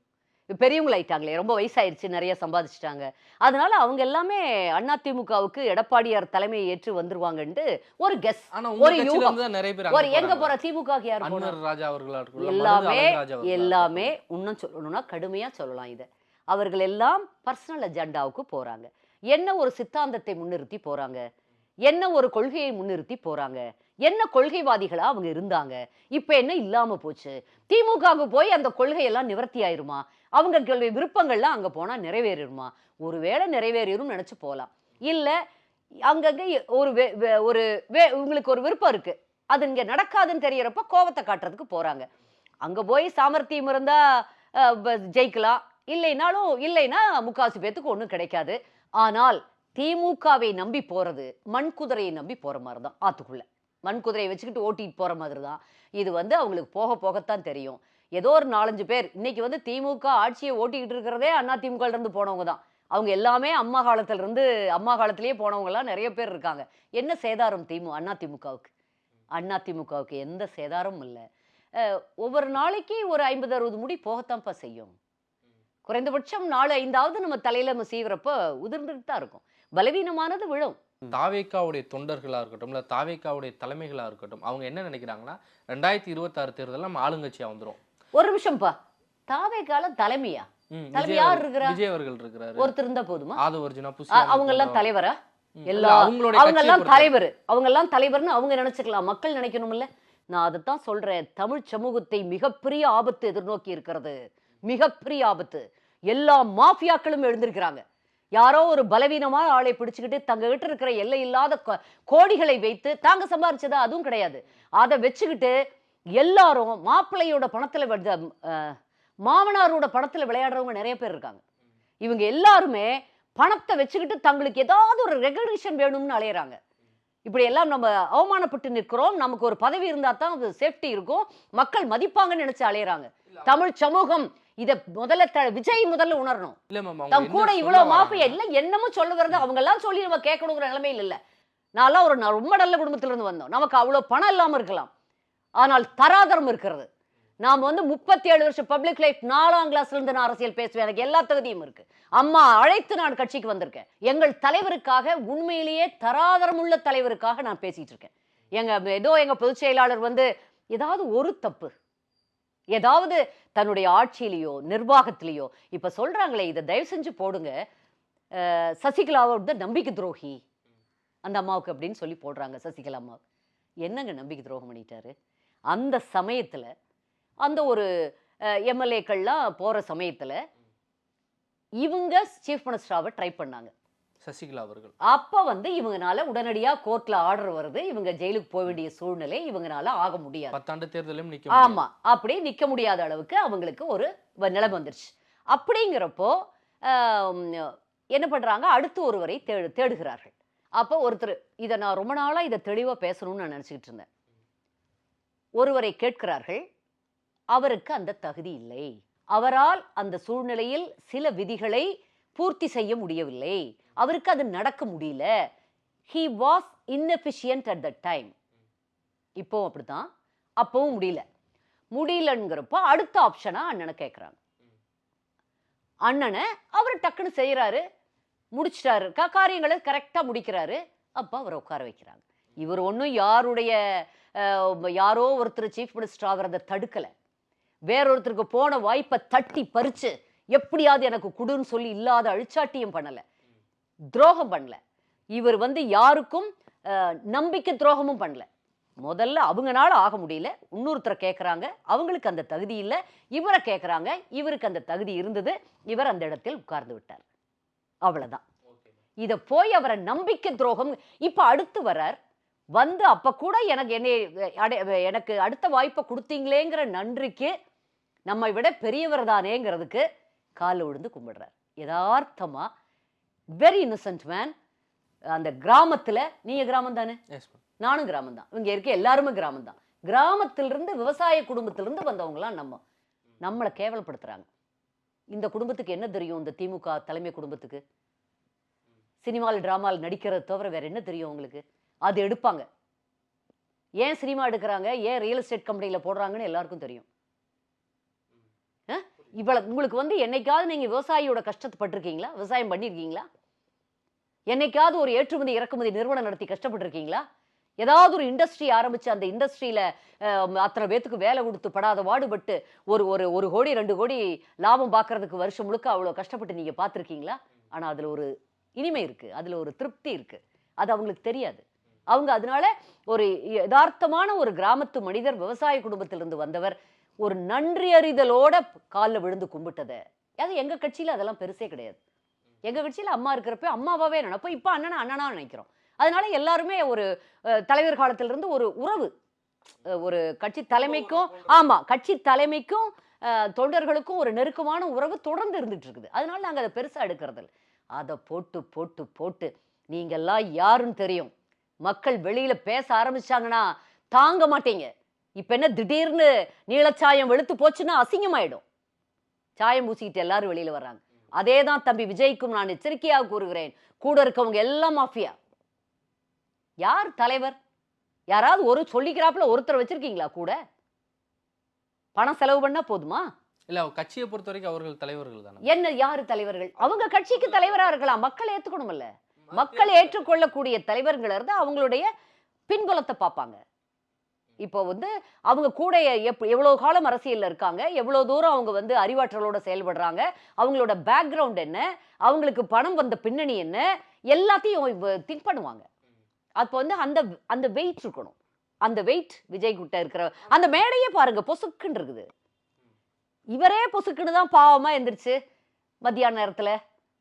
பெரியவங்களாயிட்டாங்களே, ரொம்ப வயசாயிருச்சு, நிறைய சம்பாதிச்சுட்டாங்க. அதனால அவங்க எல்லாமே அதிமுகவுக்கு எடப்பாடியார் தலைமையை ஏற்று வந்துருவாங்கன்ட்டு ஒரு கெஸ், ஆனா உங்க ஒரு கட்சியில யூகம். இருந்து தான் நிறைய பேர் ஒரு அங்க எங்க போறாங்க. போற திமுகவுக்கு யார் போனா? அன்வர் ராஜா அவர்களா இருக்கட்டும், எல்லாமே மருது அழகுராஜா அவர்களா எல்லாமே இருக்கட்டும். இன்னும் சொல்லணும்னா கடுமையா சொல்லலாம் இத. அவர்கள் எல்லாம் பர்சனல் அஜெண்டாவுக்கு போறாங்க. என்ன ஒரு சித்தாந்தத்தை முன்னிறுத்தி போறாங்க, என்ன ஒரு கொள்கையை முன்னிறுத்தி போறாங்க, என்ன கொள்கைவாதிகளா அவங்க இருந்தாங்க, இப்ப என்ன இல்லாம போச்சு, திமுகவுக்கு போய் அந்த கொள்கையெல்லாம் நிவர்த்தி ஆயிருமா, அவங்க விருப்பங்கள்லாம் அங்க போனா நிறைவேறிடுமா, ஒருவேளை நிறைவேறிடும் நினைச்சு போலாம். இல்ல அங்கங்க ஒரு ஒரு உங்களுக்கு ஒரு விருப்பம் இருக்கு, அது இங்க நடக்காதுன்னு தெரியறப்ப கோவத்தை காட்டுறதுக்கு போறாங்க. அங்க போய் சாமர்த்தியம் இருந்தா ஜெயிக்கலாம், இல்லைன்னா முக்காவாசி பேத்துக்கு ஒண்ணும் கிடைக்காது. ஆனால் திமுகவை நம்பி போறது மண் குதிரையை நம்பி போற மாதிரி தான். ஆத்துக்குள்ள மண் குதிரையை வச்சுக்கிட்டு ஓட்டிட்டு போற மாதிரி தான். இது வந்து அவங்களுக்கு போக போகத்தான் தெரியும். ஏதோ ஒரு 4-5 பேர் இன்னைக்கு வந்து திமுக ஆட்சியை ஓட்டிக்கிட்டு இருக்கிறதே அதிமுக இருந்து போனவங்க தான். அவங்க எல்லாமே அம்மா காலத்திலேயே போனவங்க எல்லாம் நிறைய பேர் இருக்காங்க. என்ன சேதாரம் அதிமுகவுக்கு? அதிமுகவுக்கு எந்த சேதாரமும் இல்லை. ஒவ்வொரு நாளைக்கு ஒரு 50-60 முடி போகத்தான்ப்பா செய்யும். குறைந்தபட்சம் 4-5 நம்ம தலையில நம்ம சீவுறப்ப உதிர்ந்துட்டு தான் இருக்கும். பலவீனமானது விழும். தாவேக்காவுடைய தொண்டர்களா இருக்கட்டும், இல்ல தாவேக்காவுடைய தலைமைகளா இருக்கட்டும், அவங்க என்ன நினைக்கிறாங்கன்னா 2026 தேர்தல் நம்ம ஆளுங்கட்சியா வந்துரும். ஒரு நிமிஷம்ப்பா, தாவேக்கால தலைமையா? தலைமை யார் இருக்கிறா? விஜய் அவர்கள் இருக்கிறாரு. ஒருத்தர் இருந்தா போதுமா? ஆதவர்ஜுனா அவங்க எல்லாம் தலைவரா? அவங்க எல்லாம் தலைவர், அவங்க எல்லாம் தலைவர்னு அவங்க நினைச்சுக்கலாம், மக்கள் நினைக்கணும்ல. நான் அதைத்தான் சொல்றேன், தமிழ் சமூகத்தை மிகப்பெரிய ஆபத்து எதிர்நோக்கி இருக்கிறது, மிகப்பெரிய ஆபத்து. எல்லா மாஃபியாக்களும் எழுந்திருக்கிறாங்க. யாரோ ஒரு பலவீனமான ஆளை பிடிச்சுக்கிட்டு தங்க கிட்ட இருக்கிற எல்லை இல்லாத கோடிகளை வைத்து, தாங்க சம்பாரிச்சதா அதுவும் கிடையாது, அதை வச்சுக்கிட்டு எல்லாரும் மாப்பிள்ளையோட பணத்துல மாமனாரோட பணத்துல விளையாடுறவங்க நிறைய பேர் இருக்காங்க. இவங்க எல்லாருமே பணத்தை வச்சுக்கிட்டு தங்களுக்கு ஏதாவது ஒரு ரெகக்னிஷன் வேணும்னு அலையறாங்க. இப்படி எல்லாம் நம்ம அவமானப்பட்டு நிற்கிறோம், நமக்கு ஒரு பதவி இருந்தா தான் அது சேஃப்டி இருக்கும், மக்கள் மதிப்பாங்கன்னு நினைச்சு அலையறாங்க. தமிழ் சமூகம் இத விஜய் முதல்ல உணரணும். தம் கூட இவ்வளவு மாஃபியா இல்ல, என்னமோ சொல்ல வருது அவங்க எல்லாம் சொல்லி நம்ம கேட்கணுங்கிற நிலைமையில் இல்ல. நான்லாம் ஒரு ரொம்ப நல்ல குடும்பத்துல இருந்து வந்தோம், நமக்கு அவ்வளவு பணம் இல்லாம இருக்கலாம், ஆனால் தராதரம் இருக்கிறது. நாம் வந்து 37 வருஷம் பப்ளிக் லைஃப், 4ஆம் கிளாஸ்ல இருந்து நான் அரசியல் பேசுவேன், எனக்கு எல்லா தகுதியும் இருக்கு. அம்மா அழைத்து நான் கட்சிக்கு வந்திருக்கேன். எங்கள் தலைவருக்காக, உண்மையிலேயே தராதரம் உள்ள தலைவருக்காக நான் பேசிட்டு இருக்கேன். எங்க பொதுச் செயலாளர் வந்து ஏதாவது ஒரு தப்பு, ஏதாவது தன்னுடைய ஆட்சியிலையோ நிர்வாகத்திலேயோ, இப்ப சொல்றாங்களே, இதை தயவு செஞ்சு போடுங்க, சசிகலாவோட நம்பிக்கை துரோகி அந்த அம்மாவுக்கு அப்படின்னு சொல்லி போடுறாங்க. சசிகலா அம்மாவுக்கு என்னங்க நம்பிக்கை துரோகம் பண்ணிட்டாரு? அந்த சமயத்துல அந்த ஒரு எம்எல்ஏக்கள்லாம் போற சமயத்துல இவங்க சீஃப் மினிஸ்டராவை ட்ரை பண்ணாங்க, சசிகலா அவர்கள். அப்ப வந்து இவங்கனால உடனடியா கோர்ட்ல ஆர்டர் வருது, இவங்க ஜெயிலுக்கு போக வேண்டிய சூழ்நிலை இவங்கனால ஆக முடியாது. 10 ஆண்டு தேர்தலும் நிக்க ஆமா, அப்படி நிக்க முடியாத அளவுக்கு அவங்களுக்கு ஒரு நிலைமை வந்துருச்சு. அப்படிங்கிறப்போ என்ன பண்றாங்க, அடுத்து ஒருவரை தேடுகிறார்கள். அப்போ ஒருத்தர், இதை நான் ரொம்ப நாளா இதை தெளிவா பேசணும்னு நான் நினைச்சுக்கிட்டு இருந்தேன். ஒருவரை கேட்கிறார்கள், அவருக்கு அந்த தகுதி இல்லை, அவரால் அந்த சூழ்நிலையில் சில விதிகளை பூர்த்தி செய்ய முடியவில்லை, அவருக்கு அது நடக்க முடியல, he was inefficient at that time. இப்போ அப்படித்தான், அப்பவும் முடியலங்கிறப்போ அடுத்த ஆப்ஷனா அண்ணனை கேட்கிறாங்க. அண்ணனை அவர் டக்குன்னு செய்யறாரு, முடிச்சிட்டாரு, காரியங்களை கரெக்டா முடிக்கிறாரு. அப்ப அவரை உட்கார வைக்கிறாங்க. இவர் ஒன்றும் யாரோ ஒருத்தர் சீஃப் மினிஸ்டர் ஆகிறத தடுக்கல, வேறொருத்தருக்கு போன வாய்ப்பை தட்டி பறிச்சு எப்படியாவது எனக்கு குடுன்னு சொல்லி இல்லாத அழிச்சாட்டியம் பண்ணல, துரோகம் பண்ணல. இவர் வந்து யாருக்கும் நம்பிக்கை துரோகமும் பண்ணல. முதல்ல அவங்கனால ஆக முடியல, இன்னொருத்தரை கேட்கறாங்க, அவங்களுக்கு அந்த தகுதி இல்லை, இவரை கேட்கறாங்க, இவருக்கு அந்த தகுதி இருந்தது, இவர் அந்த இடத்தில் உட்கார்ந்து விட்டார். அவ்வளவுதான். இத போய் அவரை நம்பிக்கை துரோகம். இப்ப அடுத்து வரார், வந்து அப்ப கூட எனக்கு அடுத்த வாய்ப்பை கொடுத்தீங்களேங்கிற நன்றிக்கு நம்மை விட பெரியவர் தானேங்கிறதுக்கு காலில் விழுந்து கும்பிடுறார். யதார்த்தமா, வெரி இன்னசென்ட் மேன். அந்த கிராமத்துல, நீங்க கிராமம் தானே, நானும் கிராமம் தான், இங்க இருக்க எல்லாருமே கிராமம் தான். கிராமத்திலிருந்து, விவசாய குடும்பத்திலிருந்து வந்தவங்களாம் நம்மளை கேவலப்படுத்துறாங்க. இந்த குடும்பத்துக்கு என்ன தெரியும், இந்த திமுக தலைமை குடும்பத்துக்கு சினிமாவில் டிராமாவில் நடிக்கிறது தவிர வேற என்ன தெரியும் உங்களுக்கு? அது எடுப்பாங்க, ஏன் சினிமா எடுக்கிறாங்க, ஏன் ரியல் எஸ்டேட் கம்பெனியில் போடுறாங்கன்னு எல்லாருக்கும் தெரியும். இவ்வளவு உங்களுக்கு வந்து என்னைக்காவது நீங்க விவசாயியோட கஷ்டத்தை பட்டிருக்கீங்களா? விவசாயம் பண்ணியிருக்கீங்களா? என்னைக்காவது ஒரு ஏற்றுமதி இறக்குமதி நிறுவனம் நடத்தி கஷ்டப்பட்டிருக்கீங்களா? ஏதாவது ஒரு இண்டஸ்ட்ரி ஆரம்பிச்சு அந்த இண்டஸ்ட்ரியில அத்தனை பேத்துக்கு வேலை கொடுத்து படாத வாடுபட்டு ஒரு ஒரு 1 கோடி 2 கோடி லாபம் பார்க்கறதுக்கு வருஷம் முழுக்க அவ்வளவு கஷ்டப்பட்டு நீங்க பார்த்துருக்கீங்களா? ஆனா அதுல ஒரு இனிமை இருக்கு, அதுல ஒரு திருப்தி இருக்கு. அது அவங்களுக்கு தெரியாது. அவங்க அதனால ஒரு யதார்த்தமான ஒரு கிராமத்து மனிதர், விவசாய குடும்பத்திலிருந்து வந்தவர், ஒரு நன்றி அறிதலோட காலில் விழுந்து கும்பிட்டதை. அது எங்க கட்சியில அதெல்லாம் பெருசே கிடையாது. எங்க கட்சியில அம்மா இருக்கிறப்ப அம்மாவாவே நினைப்போம், இப்ப அண்ணனா நினைக்கிறோம். அதனால எல்லாருமே ஒரு தலைவர் காலத்திலிருந்து ஒரு உறவு, ஒரு கட்சி தலைமைக்கும் கட்சி தலைமைக்கும் தொண்டர்களுக்கும் ஒரு நெருக்கமான உறவு தொடர்ந்து இருந்துட்டு இருக்குது. அதனால நாங்க அதை பெருசா எடுக்கிறது இல்லை. அதை போட்டு போட்டு போட்டு நீங்கெல்லாம் யாருன்னு தெரியும், மக்கள் வெளியில பேச ஆரம்பிச்சாங்கன்னா தாங்க மாட்டீங்க. இப்ப என்ன திடீர்னு நீலச்சாயம் வெளுத்து போச்சுன்னா அசிங்கமாயிடும். சாயம் பூசிக்கிட்டு எல்லாரும் வெளியில வர்றாங்க. அதேதான் தம்பி விஜய்க்கும் நான் எச்சரிக்கையாக கூறுகிறேன். கூட இருக்கவங்க எல்லாம் மாஃபியா. யார் தலைவர்? யாராவது ஒரு சொல்லிக்கிறாப்புல ஒருத்தர் வச்சிருக்கீங்களா கூட? பணம் செலவு பண்ணா போதுமா? இல்ல கட்சியை பொறுத்த வரைக்கும் அவர்கள் தலைவர்கள் தானே. என்ன யாரு தலைவர்கள்? அவங்க கட்சிக்கு தலைவரா இருக்கலாம், மக்கள் ஏத்துக்கணும்ல. மக்கள் ஏற்றுக்கொள்ளக்கூடிய தலைவர்கள் இருந்தா அவங்களுடைய பின்புலத்தை பார்ப்பாங்க. இப்போ வந்து அவங்க கூட எவ்வளவு காலம் அரசியல்ல இருக்காங்க, எவ்வளவு தூரம் அவங்க வந்து அறிவாற்றலோட செயல்படுறாங்க, அவங்களோட பேக்ரவுண்ட் என்ன, அவங்களுக்கு பணம் வந்த பின்னணி என்ன, எல்லாத்தையும் திங்க் பண்ணுவாங்க. அப்போ வந்து அந்த அந்த வெயிட் இருக்கணும். அந்த வெயிட் விஜய் கிட்ட இருக்கிற அந்த மேடையே பாருங்க, பொசுக்குன்னு இருக்குது. இவரே பொசுக்குன்னு தான் பாவமா எந்திரிச்சு மத்தியான நேரத்துல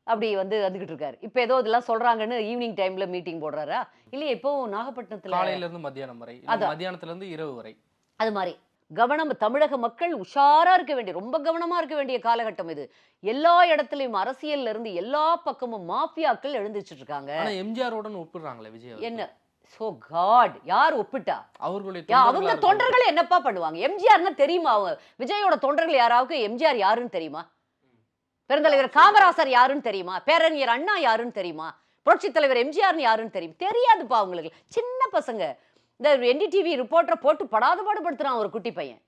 அப்படி வந்துகிட்டு இருக்காரு. இப்ப ஏதோ இதெல்லாம் சொல்றாங்கன்னு ஈவினிங் டைம்ல மீட்டிங் போடுறாரா? இல்லையா? இப்போ நாகப்பட்டினத்துல காலையில இருந்து மத்தியானம் வரை, மத்தியானத்துல இருந்து இரவு வரை. அது மாதிரி கவனம். தமிழக மக்கள் உஷாரா இருக்க வேண்டிய, ரொம்ப கவனமா இருக்க வேண்டிய காலகட்டம் இது. எல்லா இடத்துலயும் அரசியல்ல இருந்து எல்லா பக்கமும் மாஃபியாக்கள் எழுந்துச்சிட்டு இருக்காங்க. எம்ஜிஆரோட ஒப்பிடுறாங்களே விஜய். என்ன சோ காட், யார் ஒப்பிட்டா? அவங்க தொண்டர்கள் என்னப்பா பண்ணுவாங்க? எம்ஜிஆர்னா தெரியுமா? அவங்க விஜயோட தொண்டர்கள் யாராவது எம்ஜிஆர் யாருன்னு தெரியுமா? பெருந்தலைவர் காமராசர் யாருன்னு தெரியுமா? பேரறிஞர் அண்ணா யாருன்னு தெரியுமா? புரட்சி தலைவர் எம்ஜிஆர் யாருன்னு தெரியும்? தெரியாதுப்பா அவங்களுக்கு. சின்ன பசங்க இந்த NDTV ரிப்போர்ட்டரை போட்டு படாத பாடுபடுத்துறான் ஒரு குட்டி பையன்.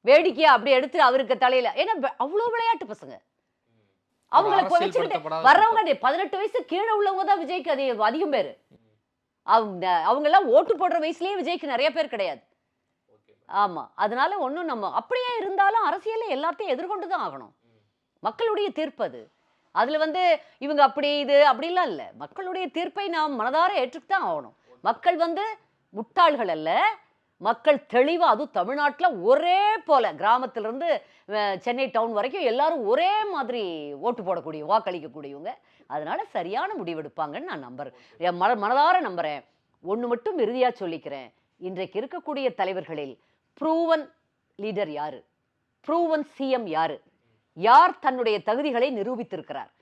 வேடிக்கையா அப்படி எடுத்து அவருக்கு தலையில, ஏன்னா அவ்வளவு விளையாட்டு பசங்க. அவங்களை வச்சுக்கிட்டு வர்றவங்க 18 வயசு கீழே உள்ளவங்க தான் விஜய்க்கு அதிகம் பேரு. அவங்க எல்லாம் ஓட்டு போடுற வயசுலயே விஜய்க்கு நிறைய பேர் கிடையாது. ஆமா, அதனால ஒண்ணும் நம்ம அப்படியே இருந்தாலும் அரசியல எல்லாத்தையும் எதிர்கொண்டு தான் ஆகணும். மக்களுடைய தீர்ப்பு அது. அதுல வந்து இவங்க அப்படி இது அப்படிலாம் இல்லை. மக்களுடைய தீர்ப்பை நாம் மனதார ஏற்றுத்தான் ஆகணும். மக்கள் வந்து முட்டாள்கள் அல்ல, மக்கள் தெளிவா, அதுவும் தமிழ்நாட்டில் ஒரே போல கிராமத்திலிருந்து சென்னை டவுன் வரைக்கும் எல்லாரும் ஒரே மாதிரி ஓட்டு போடக்கூடிய, வாக்களிக்கக்கூடியவங்க. அதனால சரியான முடிவெடுப்பாங்கன்னு நான் நம்புறேன், மனதார நம்புறேன். ஒன்று மட்டும் இறுதியா சொல்லிக்கிறேன், இன்றைக்கு இருக்கக்கூடிய தலைவர்களில் ப்ரூவன் லீடர் யாரு? ப்ரூவன் சிஎம் யாரு? யார் தன்னுடைய தகுதிகளை நிரூபித்திருக்கிறார்?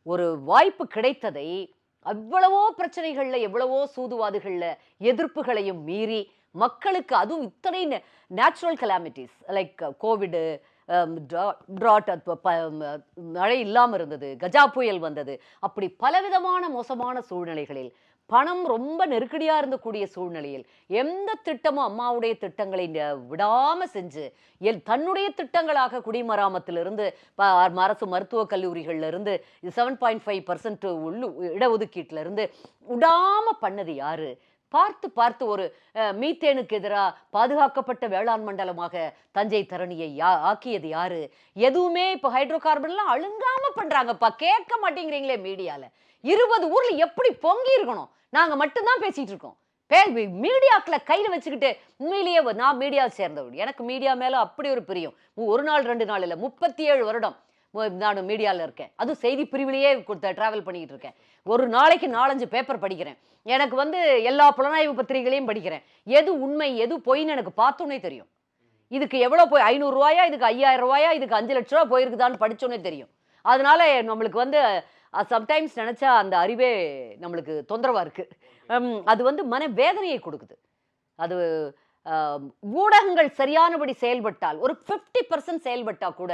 ஒரு வாய்ப்பு கிடைத்ததை அவ்வளவோ பிரச்சனைகள்ல, எவ்வளவோ சூதுவாதுகள்ல எதிர்ப்புகளையும் மீறி மக்களுக்கு, அதுவும் இத்தனை நேச்சுரல் கலாமிட்டிஸ் லைக் கோவிடு, ட்ராட், மழை இல்லாமல் இருந்தது, கஜா புயல் வந்தது, அப்படி பலவிதமான மோசமான சூழ்நிலைகளில், பணம் ரொம்ப நெருக்கடியா இருந்தக்கூடிய சூழ்நிலையில் எந்த திட்டமும் அம்மாவுடைய திட்டங்களை விடாம செஞ்சு தன்னுடைய திட்டங்களாக குடிமராமத்திலிருந்து அரசு மருத்துவக் கல்லூரிகள்ல இருந்து 7.5% இடஒதுக்கீட்டுல இருந்து விடாம பண்ணது யாரு? பார்த்து பார்த்து ஒரு மீத்தேனுக்கு எதிராக பாதுகாக்கப்பட்ட வேளாண் மண்டலமாக தஞ்சை தரணியை ஆக்கியது யாரு? எதுவுமே இப்போ ஹைட்ரோ கார்பன்லாம் அழுங்காம பண்றாங்கப்பா, கேட்க மாட்டேங்கிறீங்களே மீடியால. 20 ஊர்ல எப்படி பொங்கி இருக்கணும்? நாங்க மட்டும்தான் பேசிட்டு இருக்கோம். மீடியாக்களை கையில வச்சுக்கிட்டு, உண்மையிலேயே நான் மீடியாவை சேர்ந்தவர், எனக்கு மீடியா மேல அப்படி ஒரு பிரியம். 1 நாள் 2 நாள் இல்லை, 37 வருடம் நான் மீடியாவில் இருக்கேன். அதுவும் செய்தி பிரிவிலேயே டிராவல் பண்ணிக்கிட்டு இருக்கேன். ஒரு நாளைக்கு 4-5 பேப்பர் படிக்கிறேன். எனக்கு வந்து எல்லா புலனாய்வு பத்திரிகைகளையும் படிக்கிறேன். எது உண்மை எது பொய்ன்னு எனக்கு பார்த்தோன்னே தெரியும். இதுக்கு எவ்வளோ போய் 500 ரூபாயா, இதுக்கு 5000 ரூபாயா, இதுக்கு 5 லட்ச ரூபா போயிருக்குதான்னு படிச்சோன்னே தெரியும். அதனால நம்மளுக்கு வந்து சம்டைம்ஸ் நினைச்சா அந்த அறிவே நம்மளுக்கு தொந்தரவா இருக்கு. அது வந்து மன வேதனையை கொடுக்குது. அது ஊடகங்கள் சரியானபடி செயல்பட்டால், ஒரு 50% செயல்பட்டா கூட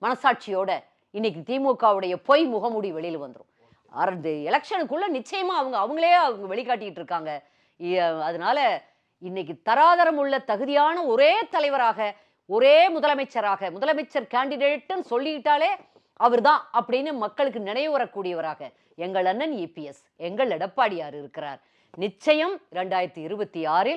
மனசாட்சியோட இன்னைக்கு திமுகவுடைய பொய் முகமூடி வெளியில வந்துடும். எலெக்ஷனுக்குள்ள நிச்சயமா அவங்களே வெளிக்காட்டிட்டு இருக்காங்க. அதனால இன்னைக்கு தராதரம் உள்ள தகுதியான ஒரே தலைவராக, ஒரே முதலமைச்சராக, முதலமைச்சர் கேண்டிடேட்னு சொல்லிட்டாலே அவர்தான் அப்படின்னு மக்களுக்கு நினைவு வரக்கூடியவராக எங்கள் அண்ணன் இபிஎஸ், எங்கள் எடப்பாடியார் இருக்கிறார். நிச்சயம் 2026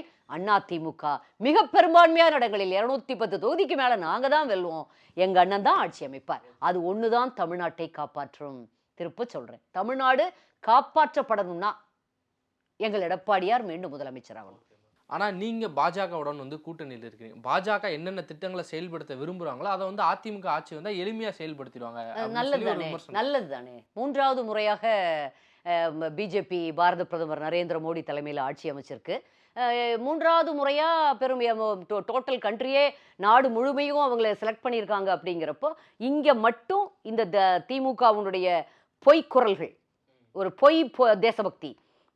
அதிமுக மிக பெரும்பான்மையான இடங்களில் 210 தொகுதிக்கு மேல நாங்க தான் வெல்வோம். எங்க அண்ணன் தான் ஆட்சி அமைப்பார். அது ஒண்ணுதான் தமிழ்நாட்டை காப்பாற்றும். திருப்ப சொல்றேன், தமிழ்நாடு காப்பாற்றப்படணும்னா எங்கள் எடப்பாடியார் மீண்டும் முதலமைச்சர் ஆகணும். ஆனா நீங்க பாஜகவுடன் வந்து கூட்டணியில் இருக்கிறீங்க. பாஜக என்னென்ன திட்டங்களை செயல்படுத்த விரும்புறாங்களோ அதை வந்து அதிமுக ஆட்சி வந்தா எளிமையா செயல்படுத்திடுவாங்க. நல்லதுதானே, நல்லதுதானே. 3வது முறையாக பிஜேபி பாரத பிரதமர் நரேந்திர மோடி தலைமையில் ஆட்சி அமைச்சிருக்கு. 3வது முறையா பெரும் டோட்டல் கண்ட்ரியே நாடு முழுமையும் அவங்களை செலக்ட் பண்ணியிருக்காங்க. அப்படிங்கிறப்போ இங்க மட்டும் இந்த திமுகவுடைய பொய்க்குரல்கள், ஒரு பொய் தேசபக்தி,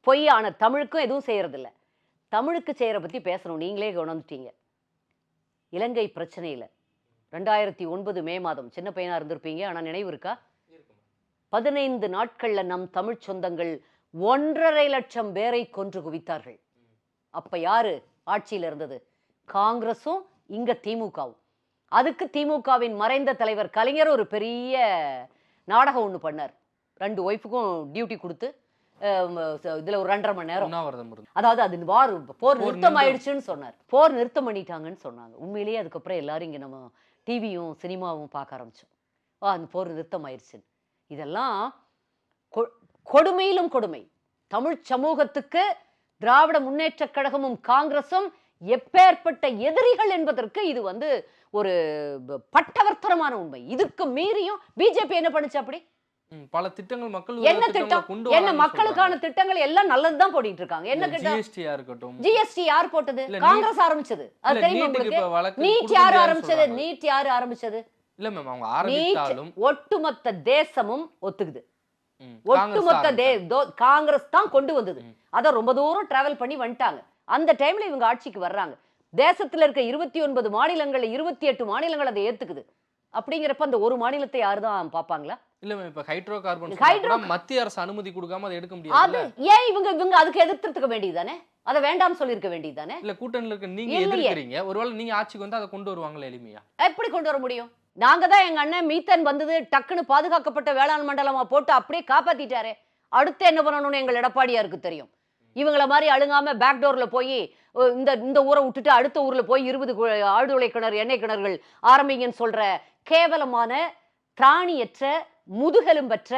பொய்யான தமிழுக்கும் எதுவும் செய்யறதில்ல. தமிழுக்கு செய்யற பத்தி பேசணும். நீங்களே உணர்ந்துட்டீங்க. இலங்கை பிரச்சனையில 2009 மே மாதம், சின்ன பையனா இருந்திருப்பீங்க, ஆனா நினைவு இருக்கா? 15 நாட்கள்ல நம் தமிழ் சொந்தங்கள் 1.5 லட்சம் பேரை கொன்று குவித்தார்கள். அப்ப யாரு ஆட்சியில இருந்தது? காங்கிரஸும் இங்க திமுகவும். அதுக்கு திமுகவின் மறைந்த தலைவர் கலைஞர் ஒரு பெரிய நாடகம் ஒண்ணு பண்ணார். 2 ஒய்ஃபுக்கும் டியூட்டி கொடுத்து இதுல ஒரு 2.5 மணி நேரம், அதாவது அது போர் நிறுத்தம் ஆயிடுச்சுன்னு சொன்னார். போர் நிறுத்தம் பண்ணிட்டாங்கன்னு சொன்னாங்க. உண்மையிலேயே அதுக்கப்புறம் எல்லாரும் இங்க நம்ம டிவியும் சினிமாவும் பார்க்க ஆரம்பிச்சோம். அந்த போர் நிறுத்தம் ஆயிடுச்சு. இதெல்லாம் கொடுமையிலும் கொடுமை. தமிழ் சமூகத்துக்கு திராவிட முன்னேற்ற கழகமும் காங்கிரசும் எப்பேற்பட்ட எதிரிகள் என்பதற்கு இது வந்து ஒரு பட்டவர்த்தனமான உண்மை. இதுக்கு மீறியும் பிஜேபி என்ன பண்ணுச்சு? அப்படி பல திட்டங்கள் மக்கள் என்ன திட்டம், என்ன மக்களுக்கான திட்டங்கள் எல்லாம் நல்லதுதான் போட்டுட்டு இருக்காங்க. என்ன திட்டம்? ஜிஎஸ்டி யார் போட்டது? காங்கிரஸ் ஆரம்பிச்சது. அது தெரியுமா உங்களுக்கு? நீட் யார் ஆரம்பிச்சது? நீட் யார் ஆரம்பிச்சது? இல்ல மேம், அவங்க ஆரம்பிச்சாலும் ஒட்டுமொத்த தேசமும் ஒத்துக்குது. ஒட்டுமொத்த காங்கிரஸ் தான் கொண்டு வந்தது. அத ரொம்ப தூரம் டிராவல் பண்ணி வந்துட்டாங்க. அந்த டைம்ல இவங்க ஆட்சிக்கு வர்றாங்க. தேசத்துல இருக்க 29 மாநிலங்கள்ல 28 மாநிலங்கள் அதை ஏத்துக்குது. அப்படிங்கிறப்ப அந்த ஒரு மாநிலத்தை யாருதான் பாப்பாங்களா? இல்ல மேம், இப்ப ஹைட்ரோ கார்பன் மத்திய அரசு அனுமதி கொடுக்காம அதை எடுக்க முடியாது. ஏன் இவங்க அதுக்கு எதிர்த்துக்க வேண்டியதுதானே? அதை வேண்டாம் சொல்லிருக்க வேண்டியதுதானே? இல்ல, கூட்டணியில இருக்க நீங்க எதிர்க்கிறீங்க. ஒருவேளை நீங்க ஆட்சிக்கு வந்து அதை கொண்டு வருவாங்களா எளிமையா? எப்படி கொண்டு வர முடியும்? நாங்க தான் எங்க அண்ணன் மீத்தன் வந்தது டக்குன்னு பாதுகாக்கப்பட்ட வேளாண் மண்டலமா போட்டு அப்படியே காப்பாத்திட்டாரே. அடுத்து என்ன பண்ணணும்னு எங்கள் எடப்பாடியாருக்கு தெரியும். இவங்கள மாதிரி அழுங்காம பேக்டோர்ல போய் இந்த ஊரை விட்டுட்டு அடுத்த ஊர்ல போய் 20 ஆழ்துளை கிணறு, எண்ணெய் கிணறுகள் ஆரம்பிங்கன்னு சொல்ற கேவலமான, திராணியற்ற, முதுகெலும்பற்ற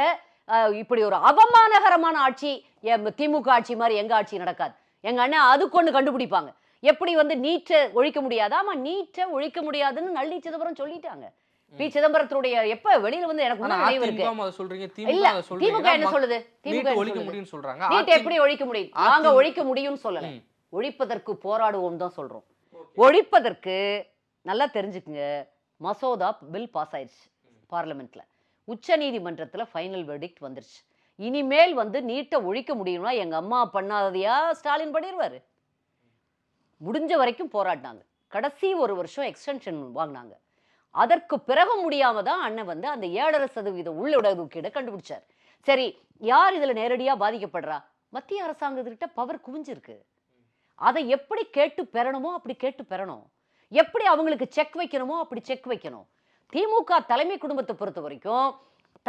இப்படி ஒரு அவமானகரமான ஆட்சி திமுக ஆட்சி மாதிரி எங்க ஆட்சி நடக்காது. எங்க அண்ணன் அதுக்கு ஒண்ணு கண்டுபிடிப்பாங்க. எப்படி வந்து நீட்டை ஒழிக்க முடியாதா? ஆமா, நீட்டை ஒழிக்க முடியாதுன்னு நளினி சிதம்பரம் சொல்லிட்டாங்க. பி சிதம்பரத்துடைய எப்ப வெளியில வந்து எனக்கு நினைவு இருக்கு. திமுக என்ன சொல்லுது? நீட்டை எப்படி ஒழிக்க முடியும்? நாங்க ஒழிக்க முடியும்னு சொல்லல, ஒழிப்பதற்கு போராடுவோம் தான் சொல்றோம். ஒழிப்பதற்கு நல்லா தெரிஞ்சுக்குங்க, மசோதா பில் பாஸ் ஆயிடுச்சு பார்லிமெண்ட்ல. உச்ச நீதிமன்றத்துல ஃபைனல் வெர்டிக்ட் வந்துருச்சு. இனிமேல் வந்து நீட்டை ஒழிக்க முடியும்னா எங்க அம்மா பண்ணாததையா ஸ்டாலின் பண்ணிடுவாரு. முடிஞ்ச வரைக்கும் போராடினாங்க. கடைசி ஒரு வருஷம் எக்ஸ்டென்ஷன் வாங்கினாங்க. அதற்கு பிறகு முடியாம தான் அண்ணன் வந்து அந்த 7.5% உள்ளடக்கீடை கண்டுபிடிச்சார். சரி, யார் இதுல நேரடியா பாதிக்கப்படுறா? மத்திய அரசாங்கத்திட்ட பவர் குவிஞ்சிருக்கு. அதை எப்படி கேட்டு பெறணுமோ அப்படி கேட்டு பெறணும். எப்படி அவங்களுக்கு செக் வைக்கணுமோ அப்படி செக் வைக்கணும். திமுக தலைமை குடும்பத்தை பொறுத்த வரைக்கும்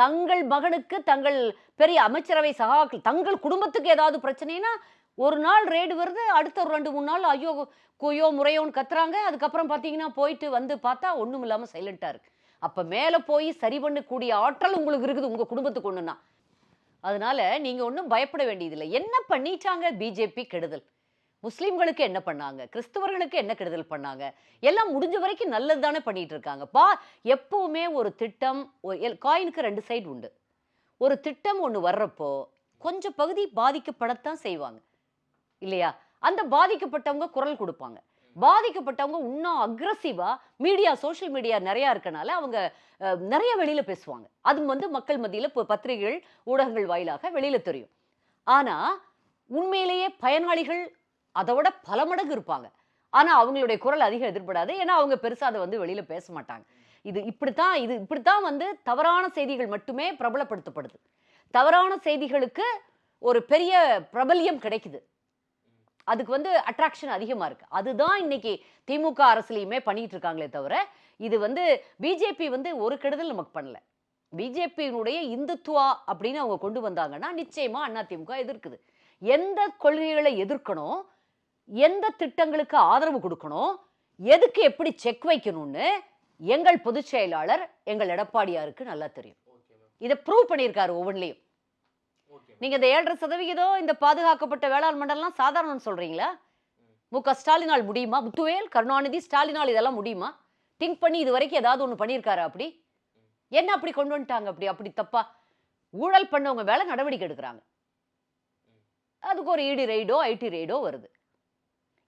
தங்கள் மகனுக்கு, தங்கள் பெரிய அமைச்சரவை சகாக்கள், தங்கள் குடும்பத்துக்கு ஏதாவது பிரச்சனைனா ஒரு நாள் ரேடு வருது, அடுத்த ஒரு 2-3 நாள் ஐயோ குயோ முறையோன்னு கத்துறாங்க. அதுக்கப்புறம் பார்த்தீங்கன்னா போயிட்டு வந்து பார்த்தா ஒன்றும் இல்லாமல் சைலண்டா இருக்கு. அப்ப மேல போய் சரி பண்ணக்கூடிய ஆற்றல் உங்களுக்கு இருக்குது உங்க குடும்பத்துக்கு ஒண்ணுன்னா. அதனால நீங்க ஒன்றும் பயப்பட வேண்டியதில்லை. என்ன பண்ணிட்டாங்க பிஜேபி? கெடுதல். முஸ்லிம்களுக்கு என்ன பண்ணாங்க? கிறிஸ்தவர்களுக்கு என்ன கெடுதல் பண்ணாங்க? எல்லாம் முடிஞ்ச வரைக்கும் நல்லது தானே பண்ணிட்டு இருக்காங்க. எப்பவுமே ஒரு திட்டம், காயினுக்கு 2 சைடு உண்டு. ஒரு திட்டம் ஒன்று வர்றப்போ கொஞ்சம் பகுதி பாதிக்கப்படத்தான் செய்வாங்க இல்லையா? அந்த பாதிக்கப்பட்டவங்க குரல் கொடுப்பாங்க. பாதிக்கப்பட்டவங்க இன்னும் அக்ரஸிவா மீடியா, சோஷியல் மீடியா நிறைய இருக்கனால அவங்க நிறைய வெளியில பேசுவாங்க. அது வந்து மக்கள் மத்தியில பத்திரிகைகள், ஊடகங்கள் வாயிலாக வெளியில தெரியும். ஆனா உண்மையிலேயே பயனாளிகள் அதோட பல மடங்கு இருப்பாங்க. ஆனா அவங்களுடைய குரல் அதிகம் எதிர்படாது. ஏன்னா அவங்க பெருசா அதை வந்து வெளியில பேச மாட்டாங்க. இது இப்படித்தான் வந்து தவறான செய்திகள் மட்டுமே பிரபலப்படுத்தப்படுது. தவறான செய்திகளுக்கு ஒரு பெரிய பிரபல்யம் கிடைக்குது. அதுக்கு வந்து அட்ராக்ஷன் அதிகமா இருக்கு. அதுதான் இன்னைக்கு திமுக அரசுலயுமே பண்ணிட்டு இருக்காங்களே தவிர, இது வந்து பிஜேபி வந்து ஒரு கெடுதல் நமக்கு பண்ணல. பிஜேபியினுடைய இந்துத்துவா அப்படின்னு அவங்க கொண்டு வந்தாங்கன்னா, நிச்சயமா அதிமுக எதிர்க்குது. எந்த கொள்கைகளை எதிர்க்கணும், எந்த திட்டங்களுக்கு ஆதரவு கொடுக்கணும், எதுக்கு எப்படி செக் வைக்கணும்னு எங்கள் பொதுச் செயலாளர் எங்கள் எடப்பாடியாருக்கு நல்லா தெரியும். இதை ப்ரூவ் பண்ணியிருக்காரு ஒவ்வொன்றிலையும். நீங்க இந்த 7.5% இந்த பாதுகாக்கப்பட்ட வேளாண் மண்டலம் சாதாரணம் சொல்றீங்களா? மு.க. ஸ்டாலினால் முடியுமா? முத்துவேல், கருணாநிதி, ஸ்டாலினால் இதெல்லாம் முடியுமா? திங்க் பண்ணி இது வரைக்கும் ஏதாவது ஒண்ணு பண்ணியிருக்காரா அப்படி? என்ன அப்படி கொண்டு வந்துட்டாங்க அப்படி அப்படி தப்பா? ஊழல் பண்ணவங்க மேல நடவடிக்கை எடுக்கிறாங்க. அதுக்கு ஒரு இடி ரெய்டோ, ஐடி ரெய்டோ வருது.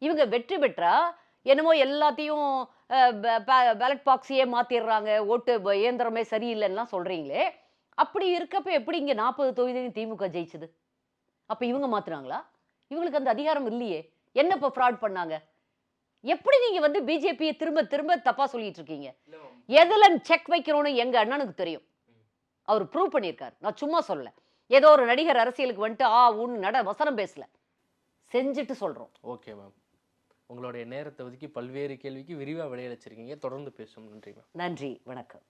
இவங்க வெற்றி பெற்றா என்னமோ எல்லாத்தையும் பேலட் பாக்ஸையே மாத்திடுறாங்க, ஓட்டு இயந்திரமே சரியில்லைன்னா சொல்றீங்களே. அப்படி இருக்கப்ப எப்படி இங்க 40 தொகுதியும் திமுக ஜெயிச்சது? அப்ப இவங்க மாத்துனாங்களா? இவங்களுக்கு அந்த அதிகாரம் இல்லையே. என்ன இப்ப ஃப்ராட் பண்ணாங்க? எப்படி நீங்க வந்து பிஜேபியை திரும்ப திரும்ப தப்பா சொல்லிட்டு இருக்கீங்க? எதுல செக் வைக்கணும்னு எங்க அண்ணனுக்கு தெரியும். அவர் ப்ரூவ் பண்ணியிருக்காரு. நான் சும்மா சொல்லல. ஏதோ ஒரு நடிகர் அரசியலுக்கு வந்துட்டு ஊன்னு வசனம் பேசல. செஞ்சுட்டு சொல்றோம். Okay ma'am. உங்களுடைய நேரத்தை ஒதுக்கி பல்வேறு கேள்விக்கு விரிவாக விடையளிச்சிருக்கீங்க. தொடர்ந்து பேசும். நன்றி மேம். நன்றி, வணக்கம்.